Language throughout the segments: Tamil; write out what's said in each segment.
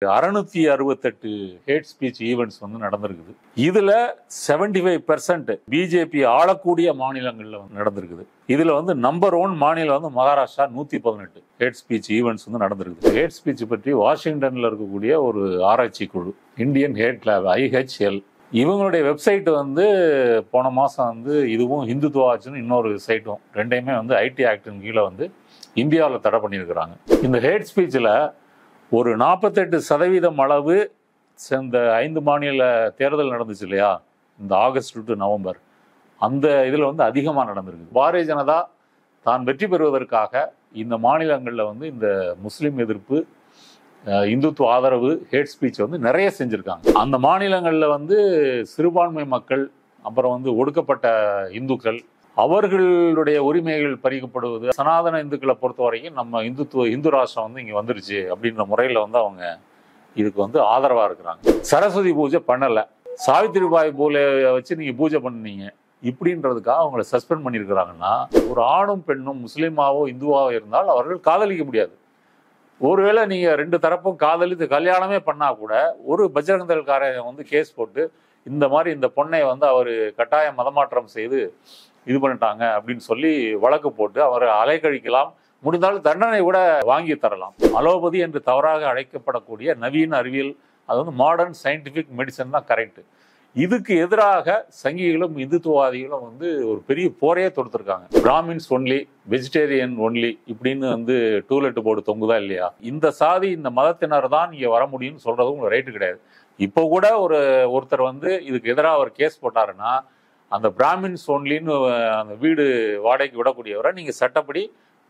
668 ஹேட் ஸ்பீச் ஈவெண்ட்ஸ் வந்து நடந்திருக்குது. இதுல 75% பிஜேபி ஆளக்கூடிய மாநிலங்கள்ல நடந்திருக்குது. இதுல வந்து நம்பர் 1 மாநிலம் வந்து மகாராஷ்டிரா. 118 ஹேட் ஸ்பீச் ஈவெண்ட்ஸ் வந்து நடந்திருக்குது. ஹேட் ஸ்பீச் பற்றி வாஷிங்டன்ல இருக்கக்கூடிய ஒரு ஆராய்ச்சி குழு, இந்தியன் ஹேட் லேப் IHL, இவங்களுடைய வெப்சைட் வந்து போன மாதம் வந்து இதுவும் ஹிந்துத்வாச்சுன்னு இன்னொரு சைட்டும் ரெண்டையுமே வந்து ஐடி ஆக்டின் கீழே வந்து இந்தியாவில் தடை பண்ணியிருக்கிறாங்க. இந்த ஹேட் ஸ்பீச்சில் ஒரு 48% அளவு இந்த 5 மாநில தேர்தல் நடந்துச்சு இல்லையா, இந்த ஆகஸ்ட் டு நவம்பர், அந்த இதில் வந்து அதிகமாக நடந்திருக்கு. பாரதிய ஜனதா தான் வெற்றி பெறுவதற்காக இந்த மாநிலங்களில் வந்து இந்த முஸ்லீம் எதிர்ப்பு, இந்துத்துவ ஆதரவு ஹேட் ஸ்பீச் வந்து நிறைய செஞ்சுருக்காங்க. அந்த மாநிலங்களில் வந்து சிறுபான்மை மக்கள், அப்புறம் வந்து ஒடுக்கப்பட்ட இந்துக்கள், அவர்களுடைய உரிமைகள் பறிக்கப்படுவது, சனாதன இந்துக்களை பொறுத்த வரைக்கும் நம்ம இந்து ராஷ்டிரம் வந்து இங்கே வந்துருச்சு அப்படின்ற முறையில் வந்து அவங்க இதுக்கு வந்து ஆதரவாக இருக்கிறாங்க. சரஸ்வதி பூஜை பண்ணலை, சாவித்திரிபாய் பூலே வச்சு நீங்கள் பூஜை பண்ணீங்க இப்படின்றதுக்காக அவங்கள சஸ்பெண்ட் பண்ணியிருக்கிறாங்கன்னா, ஒரு ஆணும் பெண்ணும் முஸ்லீமாவோ இந்துவாவோ இருந்தால் அவர்கள் காதலிக்க முடியாது. ஒருவேளை நீங்கள் 2 தரப்பும் காதலித்து கல்யாணமே பண்ணா கூட ஒரு பஜ்ரங்கதள்காரன் வந்து கேஸ் போட்டு இந்த மாதிரி இந்த பொண்ணை வந்து அவர் கட்டாய மதமாற்றம் செய்து இது பண்ணிட்டாங்க அப்படின்னு சொல்லி வழக்கு போட்டு அவரை அலைக்கழிக்கலாம், முடிந்தாலும் தண்டனை கூட வாங்கி தரலாம். அலோபதி என்று தவறாக அழைக்கப்படக்கூடிய நவீன அறிவியல், அது வந்து மாடர்ன் சயின்டிஃபிக் மெடிசன் தான் கரெக்டு. இதுக்கு எதிராக சங்கிகளும் இந்துத்துவவாதிகளும் வந்து ஒரு பெரிய போரையே தொடுத்திருக்காங்க. பிராமின்ஸ் ஒன்லி, வெஜிடேரியன் ஒன்லி இப்படின்னு வந்து டூலெட் போர்டு தொங்குதா இல்லையா, இந்த சாதி இந்த மதத்தினர் தான் இங்கே வர முடியும்னு சொல்றது உங்களுக்கு ரைட்டு கிடையாது. இப்போ கூட ஒருத்தர் வந்து இதுக்கு எதிராக ஒரு கேஸ் போட்டாருன்னா, அந்த பிராமின்ஸ் ஒன்லின்னு அந்த வீடு வாடகைக்கு விடக்கூடியவரை நீங்க சட்டப்படி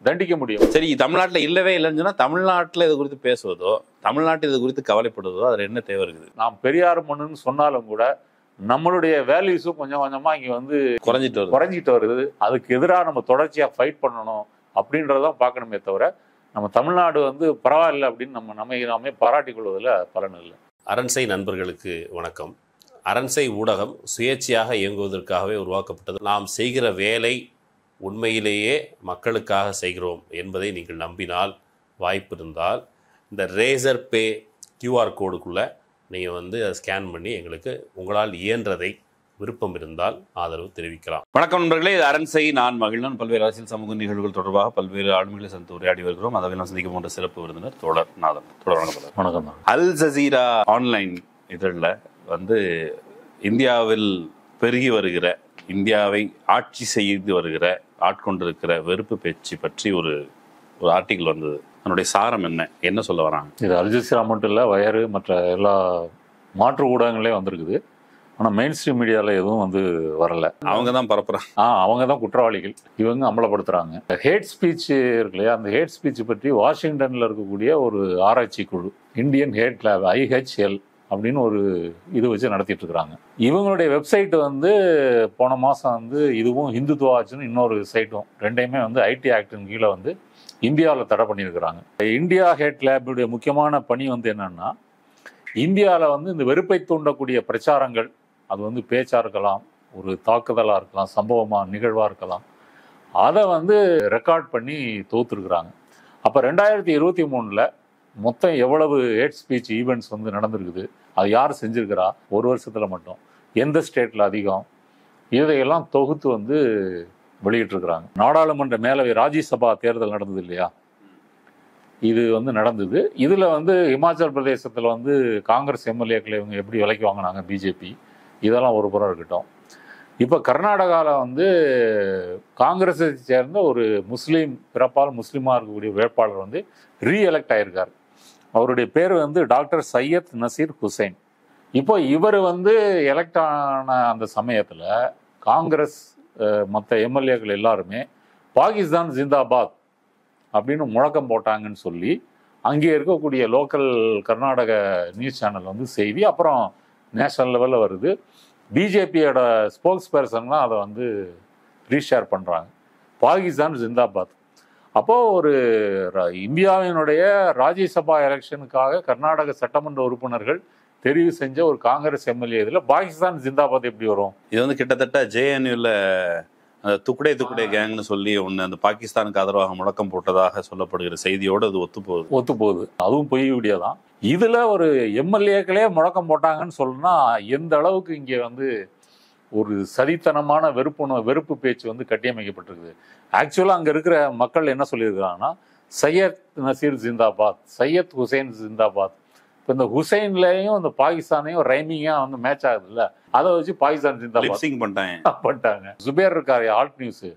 தண்டிக்க முடியும். சரி, தமிழ்நாட்டில் இல்லவே இல்லைன்னு சொன்னா தமிழ்நாட்டில் இது குறித்து பேசுவதோ, தமிழ்நாட்டில் இது குறித்து கவலைப்படுவதோ அதில் என்ன தேவை இருக்குது? நாம் பெரியார் மண்ணுன்னு சொன்னாலும் கூட நம்மளுடைய வேல்யூஸும் கொஞ்சம் கொஞ்சமா இங்க வந்து குறைஞ்சிட்டு வருது. அதுக்கு எதிராக நம்ம தொடர்ச்சியா ஃபைட் பண்ணணும் அப்படின்றதான் பார்க்கணுமே தவிர, நம்ம தமிழ்நாடு வந்து பரவாயில்ல அப்படின்னு நாமே பாராட்டிக் கொள்வதில் பலன் இல்லை. அரண்சை நண்பர்களுக்கு வணக்கம். அரண்சை ஊடகம் சுயேட்சையாக இயங்குவதற்காகவே உருவாக்கப்பட்டது. நாம் செய்கிற வேலை உண்மையிலேயே மக்களுக்காக செய்கிறோம் என்பதை நீங்கள் நம்பினால், வாய்ப்பு இருந்தால் இந்த ரேசர் பே QR கோடுக்குள்ளே நீங்கள் வந்து அதை ஸ்கேன் பண்ணி எங்களுக்கு உங்களால் இயன்றதை விருப்பம் இருந்தால் ஆதரவு தெரிவிக்கலாம். வணக்கம் நண்பர்களே, இது அரண்சை. நான் மகிழ்நன். பல்வேறு அரசியல் சமூக நிகழ்வுகள் தொடர்பாக பல்வேறு ஆளுமைகளை சந்தித்து உரையாடி வருகிறோம். அதை நான் சந்திக்க போன்ற சிறப்பு விருந்தினர் தோழர் நாதன். வணக்கம். அல் ஜசீரா ஆன்லைன் இதழில் வந்து இந்தியாவில் பெருகி வருகிற, இந்தியாவை ஆட்சி செய்து வருகிற, ஆட்கொண்டிருக்கிற வெறுப்பு பேச்சு பற்றி ஒரு ஆர்டிகிள் வந்தது. அதனுடைய சாரம் என்ன சொல்ல வராங்க? இது அல் ஜசீரா மட்டும் இல்லை, வயரு மற்ற எல்லா மாற்று ஊடகங்களே வந்திருக்குது. ஆனால் மெயின் ஸ்ட்ரீம் மீடியாவில் எதுவும் வந்து வரலை. அவங்க தான் பரப்புறாங்க. அவங்க தான் குற்றவாளிகள். இவங்க அமலப்படுத்துகிறாங்க. ஹேட் ஸ்பீச் இருக்கு இல்லையா, அந்த ஹேட் ஸ்பீச் பற்றி வாஷிங்டனில் இருக்கக்கூடிய ஒரு ஆராய்ச்சி குழு, இந்தியன் ஹேட் லேப் IHL அப்படின்னு ஒரு இது வச்சு நடத்திட்டு இருக்கிறாங்க. இவங்களுடைய வெப்சைட் வந்து போன மாதம் வந்து இதுவும் ஹிந்துத்வாச்சுன்னு இன்னொரு சைட்டும் ரெண்டையுமே வந்து ஐடி ஆக்டின் கீழே வந்து இந்தியாவில் தடை பண்ணியிருக்கிறாங்க. இந்தியா ஹேட் லேபுடைய முக்கியமான பணி வந்து என்னன்னா, இந்தியாவில் வந்து இந்த வெறுப்பை தூண்டக்கூடிய பிரச்சாரங்கள், அது வந்து பேச்சாக இருக்கலாம், ஒரு தாக்குதலாக இருக்கலாம், சம்பவமாக நிகழ்வாக இருக்கலாம், அதை வந்து ரெக்கார்ட் பண்ணி தோத்துருக்குறாங்க. அப்போ 2023 மொத்தம் எவ்வளவு ஹேட் ஸ்பீச் ஈவெண்ட்ஸ் வந்து நடந்திருக்குது, அது யார் செஞ்சுருக்கிறா, ஒரு வருஷத்தில் மட்டும் எந்த ஸ்டேட்டில் அதிகம், இதையெல்லாம் தொகுத்து வந்து வெளியிட்டிருக்கிறாங்க. நாடாளுமன்ற மேலவை ராஜ்யசபா தேர்தல் நடந்தது இல்லையா, இது வந்து நடந்தது. இதில் வந்து இமாச்சல் பிரதேசத்தில் வந்து காங்கிரஸ் எம்எல்ஏக்களை இவங்க எப்படி விலைக்கு வாங்கினாங்க பிஜேபி, இதெல்லாம் ஒரு புறம் இருக்கட்டும். இப்போ கர்நாடகாவில் வந்து காங்கிரஸை சேர்ந்த ஒரு முஸ்லீம், பிறப்பால் முஸ்லீமாக இருக்கக்கூடிய வேட்பாளர் வந்து ரீஎலெக்ட் ஆகியிருக்கார். அவருடைய பேர் வந்து டாக்டர் சையத் நசீர் ஹுசைன். இப்போ இவர் வந்து எலெக்ட் ஆன அந்த சமயத்தில் காங்கிரஸ் மற்ற எம்எல்ஏக்கள் எல்லாருமே பாகிஸ்தான் ஜிந்தாபாத் அப்படின்னு முழக்கம் போட்டாங்கன்னு சொல்லி அங்கே இருக்கக்கூடிய லோக்கல் கர்நாடக நியூஸ் சேனல் வந்து செய்தி, அப்புறம் நேஷனல் லெவலில் வருது. பிஜேபியோட ஸ்போக்ஸ் பர்சன்லாம் அதை வந்து ரீஷேர் பண்ணுறாங்க, பாகிஸ்தான் ஜிந்தாபாத். அப்போது ஒரு இந்தியாவினுடைய ராஜ்யசபா எலெக்ஷனுக்காக கர்நாடக சட்டமன்ற உறுப்பினர்கள் தெரிவு செஞ்ச ஒரு காங்கிரஸ் எம்எல்ஏ இதில் பாகிஸ்தான் ஜிந்தாபாத் எப்படி வரும்? இது வந்து கிட்டத்தட்ட JNUல துக்குடே கேங்னு சொல்லி ஒன்று அந்த பாகிஸ்தானுக்கு ஆதரவாக முழக்கம் போட்டதாக சொல்லப்படுகிற செய்தியோடு அது ஒத்து போகுது. அதுவும் பொய் வீடியோ தான். இதுல ஒரு எம்எல்ஏக்களே முழக்கம் போட்டாங்கன்னு சொல்லணும்னா எந்த அளவுக்கு இங்கே வந்து ஒரு சதித்தனமான வெறுப்பு பேச்சு வந்து கட்டியமைக்கப்பட்டிருக்குது. ஆக்சுவலாக அங்கே இருக்கிற மக்கள் என்ன சொல்லியிருக்கிறாங்கன்னா, சையத் நசீர் ஜிந்தாபாத், சையத் ஹுசைன் ஜிந்தாபாத். இப்போ இந்த ஹுசைன்லையும் இந்த பாகிஸ்தானையும் ரைமிங்காக வந்து மேட்ச் ஆகுதுல்ல, அதை வச்சு பாகிஸ்தான் ஜிந்தாபாத் பண்ணிட்டாங்க. சுபேர் இருக்காரு ஆல்ட் நியூஸ்,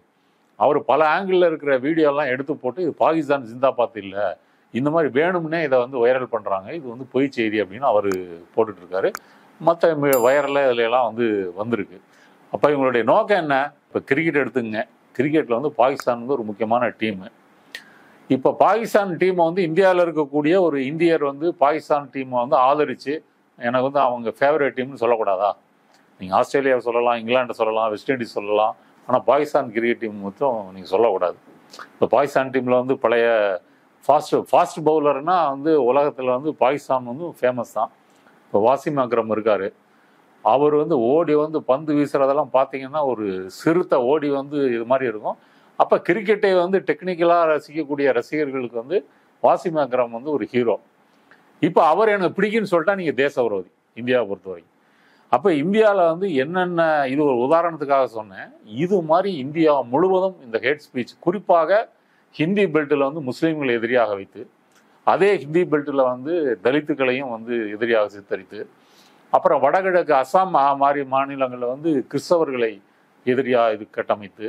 அவர் பல ஆங்கிளில் இருக்கிற வீடியோலாம் எடுத்து போட்டு இது பாகிஸ்தான் ஜிந்தாபாத் இல்லை, இந்த மாதிரி வேணும்னே இதை வந்து வைரல் பண்ணுறாங்க, இது வந்து பொய் செய்தி அப்படின்னு அவர் போட்டுட்டு இருக்காரு. மற்ற வைரலில் இதுலாம் வந்து வந்திருக்கு. அப்போ இவங்களுடைய நோக்கம் என்ன? இப்போ கிரிக்கெட் எடுத்துங்க, கிரிக்கெட்டில் வந்து பாகிஸ்தான் வந்து ஒரு முக்கியமான டீமு. இப்போ பாகிஸ்தான் டீமை வந்து இந்தியாவில் இருக்கக்கூடிய ஒரு இந்தியர் வந்து பாகிஸ்தான் டீமை வந்து ஆதரித்து எனக்கு வந்து அவங்க ஃபேவரட் டீம்னு சொல்லக்கூடாதா? நீங்கள் ஆஸ்திரேலியாவை சொல்லலாம், இங்கிலாண்டை சொல்லலாம், வெஸ்ட் இண்டீஸ் சொல்லலாம், ஆனால் பாகிஸ்தான் கிரிக்கெட் டீம் மட்டும் நீங்கள் சொல்லக்கூடாது. இப்போ பாகிஸ்தான் டீமில் வந்து பழைய ஃபாஸ்ட் பவுலர்னால் வந்து உலகத்தில் வந்து பாகிஸ்தான் வந்து ஃபேமஸ் தான். இப்போ வாசிம் அக்ரம் இருக்கார், அவர் வந்து ஓடி வந்து பந்து வீசுறதெல்லாம் பார்த்தீங்கன்னா ஒரு சிறுத்தை ஓடி வந்து இது மாதிரி இருக்கும். அப்போ கிரிக்கெட்டை வந்து டெக்னிக்கலாக ரசிக்கக்கூடிய ரசிகர்களுக்கு வந்து வாசிம் அக்ரம் வந்து ஒரு ஹீரோ. இப்போ அவர் எனக்கு பிடிக்குன்னு சொல்லிட்டா நீங்கள் தேச விரோதி இந்தியாவை பொறுத்தவரைக்கும். அப்போ இந்தியாவில் வந்து என்னென்ன, இது ஒரு உதாரணத்துக்காக சொன்னேன், இது மாதிரி இந்தியா முழுவதும் இந்த ஹேட் ஸ்பீச், குறிப்பாக ஹிந்தி பெல்ட்டில் வந்து முஸ்லீம்களை எதிரியாக வைத்து, அதே ஹிந்தி பெல்ட்டில் வந்து தலித்துக்களையும் வந்து எதிரியாக சித்தரித்து, அப்புறம் வடகிழக்கு அசாம் மாதிரி மாநிலங்களில் வந்து கிறிஸ்தவர்களை எதிரியாக இது கட்டமைத்து,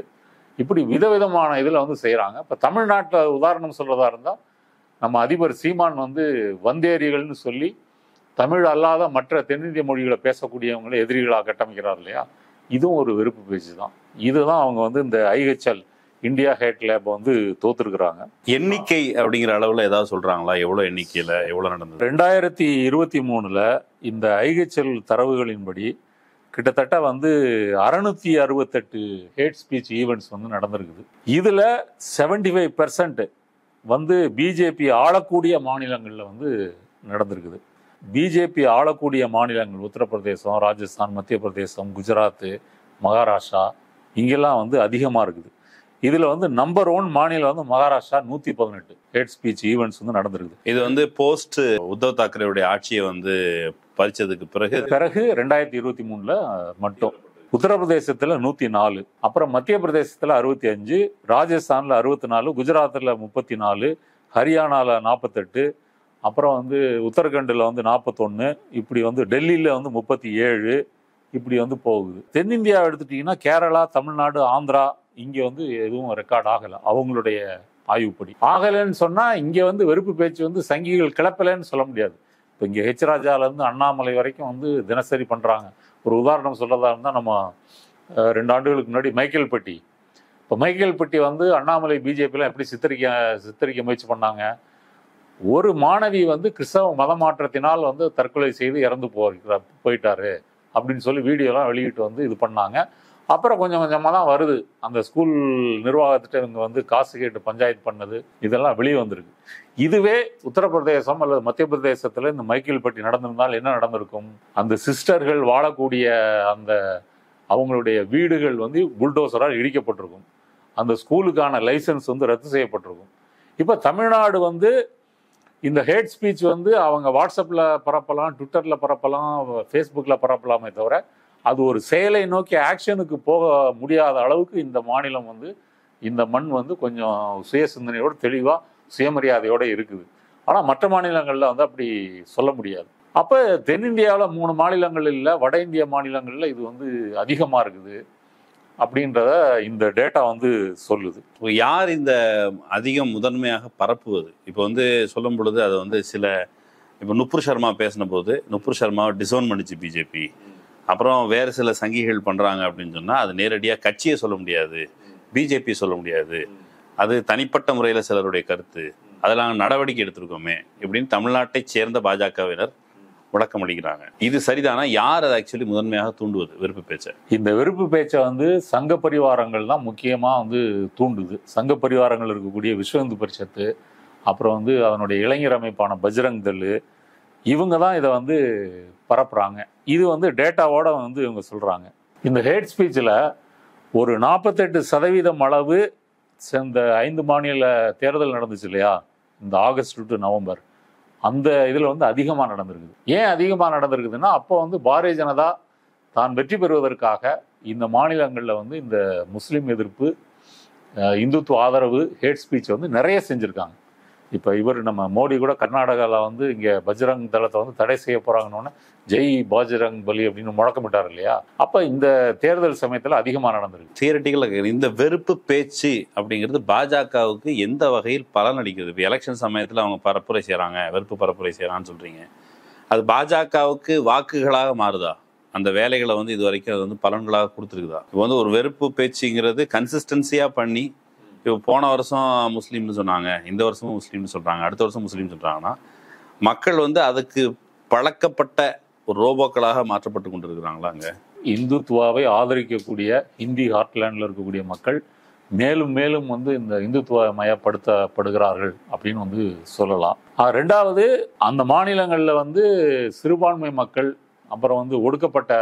இப்படி விதவிதமான இதில் வந்து செய்கிறாங்க. இப்போ தமிழ்நாட்டில் உதாரணம் சொல்கிறதா இருந்தால், நம்ம அதிபர் சீமான் வந்து வந்தேரிகள்னு சொல்லி தமிழ் அல்லாத மற்ற தென்னிந்திய மொழிகளை பேசக்கூடியவங்களை எதிரிகளாக கட்டமைக்கிறார் இல்லையா, இதுவும் ஒரு வெறுப்பு பேச்சு தான். இதுதான் அவங்க வந்து இந்த ஐஹெச்எல் இந்தியா ஹேட் லேப் வந்து தோத்துருக்குறாங்க. எண்ணிக்கை அப்படிங்கிற அளவில் ஏதாவது சொல்கிறாங்களா? எவ்வளோ எண்ணிக்கையில் எவ்வளோ நடந்தது? 2023 இந்த ஐஹெச்எல் தரவுகளின்படி கிட்டத்தட்ட வந்து 668 ஹேட் ஸ்பீச் ஈவெண்ட்ஸ் வந்து நடந்திருக்குது. இதில் 75% வந்து பிஜேபி ஆளக்கூடிய மாநிலங்களில் வந்து நடந்திருக்குது. பிஜேபி ஆளக்கூடிய மாநிலங்கள் உத்தரப்பிரதேசம், ராஜஸ்தான், மத்திய பிரதேசம், குஜராத்து, மகாராஷ்டிரா, இங்கெல்லாம் வந்து அதிகமாக இருக்குது. இதில் வந்து நம்பர் 1 மாநிலம் வந்து மகாராஷ்டிரா, 118 ஹேட் ஸ்பீச் ஈவெண்ட்ஸ் வந்து நடந்திருக்குது. இது வந்து போஸ்ட் உத்தவ் தாக்கரேவுடைய ஆட்சியை வந்து பறிச்சதுக்கு பிறகு 2023 மட்டும் உத்தரப்பிரதேசத்தில் 104, அப்புறம் மத்திய பிரதேசத்தில் 65, ராஜஸ்தானில் 64, குஜராத்தில் 34, ஹரியானாவில் 48, அப்புறம் வந்து உத்தரகண்டில் வந்து 41, இப்படி வந்து டெல்லியில் வந்து 37, இப்படி வந்து போகுது. தென்னிந்தியா எடுத்துட்டிங்கன்னா கேரளா, தமிழ்நாடு, ஆந்திரா, இங்கே வந்து எதுவும் ரெக்கார்ட் ஆகலை. அவங்களுடைய ஆய்வுப்படி ஆகலைன்னு சொன்னால் இங்கே வந்து வெறுப்பு பேச்சு வந்து சங்கிகள் கிளப்பலைன்னு சொல்ல முடியாது. இப்போ இங்கே ஹெச் ராஜாலேருந்து அண்ணாமலை வரைக்கும் வந்து தினசரி பண்ணுறாங்க. ஒரு உதாரணம் சொல்கிறதா இருந்தால், நம்ம 2 ஆண்டுகளுக்கு முன்னாடி மைக்கேல்பட்டி, இப்போ மைக்கேல்பட்டி வந்து அண்ணாமலை பிஜேபியில் எப்படி சித்தரிக்க முயற்சி பண்ணாங்க. ஒரு மாணவி வந்து கிறிஸ்தவ மத மாற்றத்தினால் வந்து தற்கொலை செய்து இறந்து போயிட்டாரு அப்படின்னு சொல்லி வீடியோலாம் வெளியிட்டு வந்து இது பண்ணாங்க. அப்புறம் கொஞ்சம் கொஞ்சமாக தான் வருது, அந்த ஸ்கூல் நிர்வாகத்திட்ட இவங்க வந்து காசு கேட்டு பஞ்சாயத்து பண்ணது இதெல்லாம் வெளியே வந்திருக்கு. இதுவே உத்தரப்பிரதேசம் அல்லது மத்திய பிரதேசத்தில் இந்த மைக்கேல்பட்டி நடந்திருந்தால் என்ன நடந்திருக்கும்? அந்த சிஸ்டர்கள் வாழக்கூடிய அந்த அவங்களுடைய வீடுகள் வந்து புல்டோசரால் இடிக்கப்பட்டிருக்கும். அந்த ஸ்கூலுக்கான லைசன்ஸ் வந்து ரத்து செய்யப்பட்டிருக்கும். இப்போ தமிழ்நாடு வந்து இந்த ஹேட் ஸ்பீச் வந்து அவங்க வாட்ஸ்அப்பில் பரப்பலாம், ட்விட்டரில் பரப்பலாம், ஃபேஸ்புக்கில் பரப்பலாமே தவிர அது ஒரு செயலை நோக்கி ஆக்ஷனுக்கு போக முடியாத அளவுக்கு இந்த மாநிலம் வந்து, இந்த மண் வந்து கொஞ்சம் சுய சிந்தனையோடு தெளிவாக சுயமரியாதையோடு இருக்குது. ஆனால் மற்ற மாநிலங்களில் வந்து அப்படி சொல்ல முடியாது. அப்போ தென்னிந்தியாவில் 3 மாநிலங்கள் இல்லை, வட இந்திய மாநிலங்களில் இது வந்து அதிகமாக இருக்குது அப்படின்றத இந்த டேட்டா வந்து சொல்லுது. யார் இந்த அதிகம் முதன்மையாக பரப்புவது? இப்போ வந்து சொல்லும் பொழுது அது வந்து சில, இப்போ நுப்புர் சர்மா பேசின போது நுப்புர் சர்மாவை டிசோன் பண்ணிச்சு பிஜேபி, அப்புறம் வேறு சில சங்கிகள் பண்ணுறாங்க அப்படின்னு சொன்னால் அது நேரடியாக கட்சியை சொல்ல முடியாது, பிஜேபி சொல்ல முடியாது, அது தனிப்பட்ட முறையில் சிலருடைய கருத்து, அதெல்லாம் நடவடிக்கை எடுத்திருக்கோமே இப்படின்னு தமிழ்நாட்டை சேர்ந்த பாஜகவினர் முழக்கம் அளிக்கிறாங்க. இது சரிதானா? யார் அதை ஆக்சுவலி முதன்மையாக தூண்டுவது வெறுப்பு பேச்சை? இந்த வெறுப்பு பேச்சை வந்து சங்க பரிவாரங்கள் தான் முக்கியமாக வந்து தூண்டுது. சங்க பரிவாரங்கள் இருக்கக்கூடிய விஸ்வ இந்து பரிஷத்து, அப்புறம் வந்து அதனுடைய இளைஞர் அமைப்பான பஜ்ரங் தள், இவங்க தான் இதை வந்து பரப்புகிறாங்க. இது வந்து டேட்டாவோட வந்து இவங்க சொல்கிறாங்க. இந்த ஹேட் ஸ்பீச்சில் ஒரு 48% அளவு இந்த 5 மாநில தேர்தல் நடந்துச்சு இல்லையா, இந்த ஆகஸ்ட் டு நவம்பர், அந்த இதில் வந்து அதிகமாக நடந்திருக்குது. ஏன் அதிகமாக நடந்திருக்குதுன்னா, அப்போ வந்து பாரதிய ஜனதா தான் வெற்றி பெறுவதற்காக இந்த மாநிலங்களில் வந்து இந்த முஸ்லீம் எதிர்ப்பு, இந்துத்துவ ஆதரவு, ஹேட் ஸ்பீச் வந்து நிறைய செஞ்சுருக்காங்க. இப்போ இவர் நம்ம மோடி கூட கர்நாடகாவில் வந்து இங்கே பஜ்ரங் தளத்தை வந்து தடை செய்ய போகிறாங்கன்னு ஜெய் பாஜ்ரங் பலி அப்படின்னு முழக்கமிட்டார் இல்லையா? அப்போ இந்த தேர்தல் சமயத்தில் அதிகமாக நடந்திருக்கு. தியரட்டிக்கலாக இந்த வெறுப்பு பேச்சு அப்படிங்கிறது பாஜகவுக்கு எந்த வகையில் பலன் அளிக்கிறது? இப்போ எலெக்ஷன் சமயத்தில் அவங்க பரப்புரை செய்கிறாங்க, வெறுப்பு பரப்புரை செய்கிறான்னு சொல்கிறீங்க. அது பாஜகவுக்கு வாக்குகளாக மாறுதா? அந்த வேலைகளை வந்து இது வரைக்கும் அது வந்து பலன்களாக கொடுத்துருக்குதா? இப்போ வந்து ஒரு வெறுப்பு பேச்சுங்கிறது கன்சிஸ்டன்சியாக பண்ணி, இப்போ போன வருஷம் முஸ்லீம்னு சொன்னாங்க, இந்த வருஷமும் முஸ்லீம்னு சொல்கிறாங்க, அடுத்த வருஷம் முஸ்லீம் சொல்கிறாங்கன்னா மக்கள் வந்து அதுக்கு பழக்கப்பட்ட ஒரு ரோபோக்களாக மாற்றப்பட்டு கொண்டு இருக்கிறாங்களா? அங்கே இந்துத்துவாவை ஆதரிக்கக்கூடிய ஹிந்தி ஹார்ட்லேண்டில் இருக்கக்கூடிய மக்கள் மேலும் மேலும் வந்து இந்த இந்துத்துவ மயப்படுத்தப்படுகிறார்கள் அப்படின்னு வந்து சொல்லலாம். ரெண்டாவது, அந்த மாநிலங்களில் வந்து சிறுபான்மை மக்கள், அப்புறம் வந்து ஒடுக்கப்பட்ட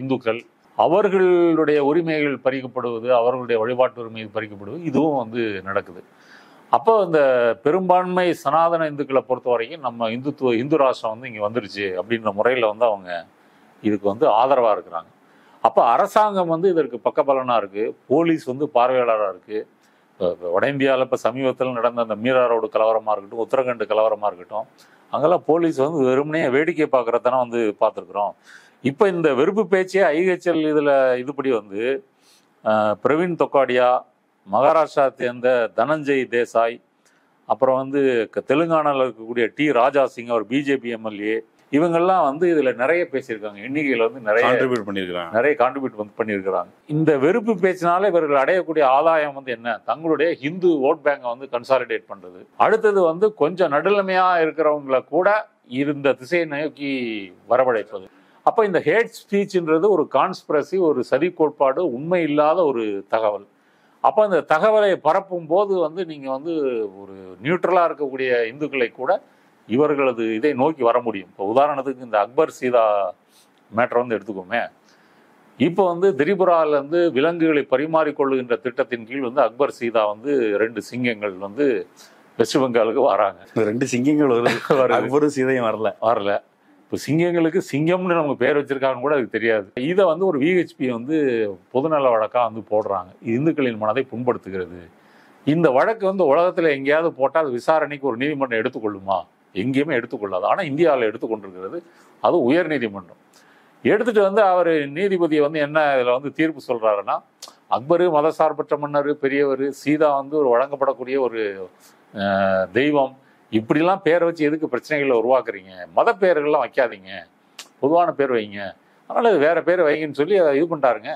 இந்துக்கள், அவர்களுடைய உரிமைகள் பறிக்கப்படுவது, அவர்களுடைய வழிபாட்டு உரிமை பறிக்கப்படுவது, இதுவும் வந்து நடக்குது. அப்போ இந்த பெரும்பான்மை சனாதன இந்துக்களை பொறுத்த வரைக்கும் நம்ம இந்து ராஷ்டிரம் வந்து இங்கே வந்துருச்சு அப்படின்ற முறையில் வந்து அவங்க இதுக்கு வந்து ஆதரவாக இருக்கிறாங்க. அப்போ அரசாங்கம் வந்து இதற்கு பக்கபலனாக இருக்குது, போலீஸ் வந்து பார்வையாளராக இருக்குது. இப்போ வட இந்தியாவில் இப்போ சமீபத்தில் நடந்த அந்த மீரா ரோடு கலவரமாக இருக்கட்டும், உத்தரகண்ட் கலவரமாக இருக்கட்டும், அங்கெல்லாம் போலீஸ் வந்து வெறுமனே வேடிக்கை பார்க்குறதானே வந்து பார்த்துருக்குறோம். இப்போ இந்த வெறுப்பு பேச்சே ஐஹெச்எல் இதில் இதுபடி வந்து பிரவீன் தொக்காடியா, மகாராஷ்டிரா சேர்ந்த தனஞ்சய் தேசாய், அப்புறம் வந்து தெலுங்கானாவில் இருக்கக்கூடிய டி ராஜா சிங், அவர் பிஜேபி எம்எல்ஏ, இவங்கெல்லாம் வந்து இதில் நிறைய பேசியிருக்காங்க. எண்ணிக்கையில் வந்து நிறைய கான்ட்ரிபியூட் வந்து பண்ணியிருக்கிறாங்க. இந்த வெறுப்பு பேச்சினால இவர்கள் அடையக்கூடிய ஆதாயம் வந்து என்ன? தங்களுடைய ஹிந்து ஓட் பேங்கை வந்து கன்சாலிடேட் பண்ணுறது. அடுத்தது வந்து கொஞ்சம் நடுநிலைமையாக இருக்கிறவங்கள கூட இந்த திசையை நோக்கி வரவழைப்பது. அப்போ இந்த ஹேட் ஸ்பீச்ன்றது ஒரு கான்ஸ்பிரசி, ஒரு சதி கோட்பாடு, உண்மை இல்லாத ஒரு தகவல். அப்போ அந்த தகவலை பரப்பும் போது வந்து நீங்கள் வந்து ஒரு நியூட்ரலாக இருக்கக்கூடிய இந்துக்களை கூட இவர்களது இதை நோக்கி வர முடியும். இப்போ உதாரணத்துக்கு இந்த அக்பர் சீதா மேட்டரை வந்து எடுத்துக்கோமே. இப்போ வந்து திரிபுராவிலேருந்து விலங்குகளை பரிமாறிக்கொள்ளுகின்ற திட்டத்தின் கீழ் வந்து அக்பர் சீதா வந்து 2 சிங்கங்கள் வந்து வெஸ்ட் பெங்காலுக்கு வராங்க. 2 சிங்கங்கள் வருது, சீதையும் வரல. இப்போ சிங்கங்களுக்கு சிங்கம்னு நமக்கு பேர் வச்சிருக்காங்கன்னு கூட அதுக்கு தெரியாது. இதை வந்து ஒரு விஹெச்பி வந்து பொதுநல வழக்காக வந்து போடுறாங்க. இந்துக்களின் மனதை புண்படுத்துகிறது. இந்த வழக்கு வந்து உலகத்தில் எங்கேயாவது போட்டால் அது விசாரணைக்கு ஒரு நீதிமன்றம் எடுத்துக்கொள்ளுமா? எங்கேயுமே எடுத்துக்கொள்ளாது. ஆனால் இந்தியாவில் எடுத்துக்கொண்டிருக்கிறது. அது உயர் நீதிமன்றம் எடுத்துட்டு வந்து அவர் நீதிபதியை வந்து என்ன இதில் வந்து தீர்ப்பு சொல்கிறாருன்னா, அக்பரு மதசார்பற்ற மன்னர், பெரியவர், சீதா வந்து ஒரு வழங்கப்படக்கூடிய ஒரு தெய்வம், இப்படிலாம் பேரை வச்சு எதுக்கு பிரச்சனைகளை உருவாக்குறீங்க? மத பேர்கள்லாம் வைக்காதீங்க, பொதுவான பேர் வைங்க, அதனால அது வேற பேர் வைங்கன்னு சொல்லி அதை இது பண்ணிட்டாருங்க.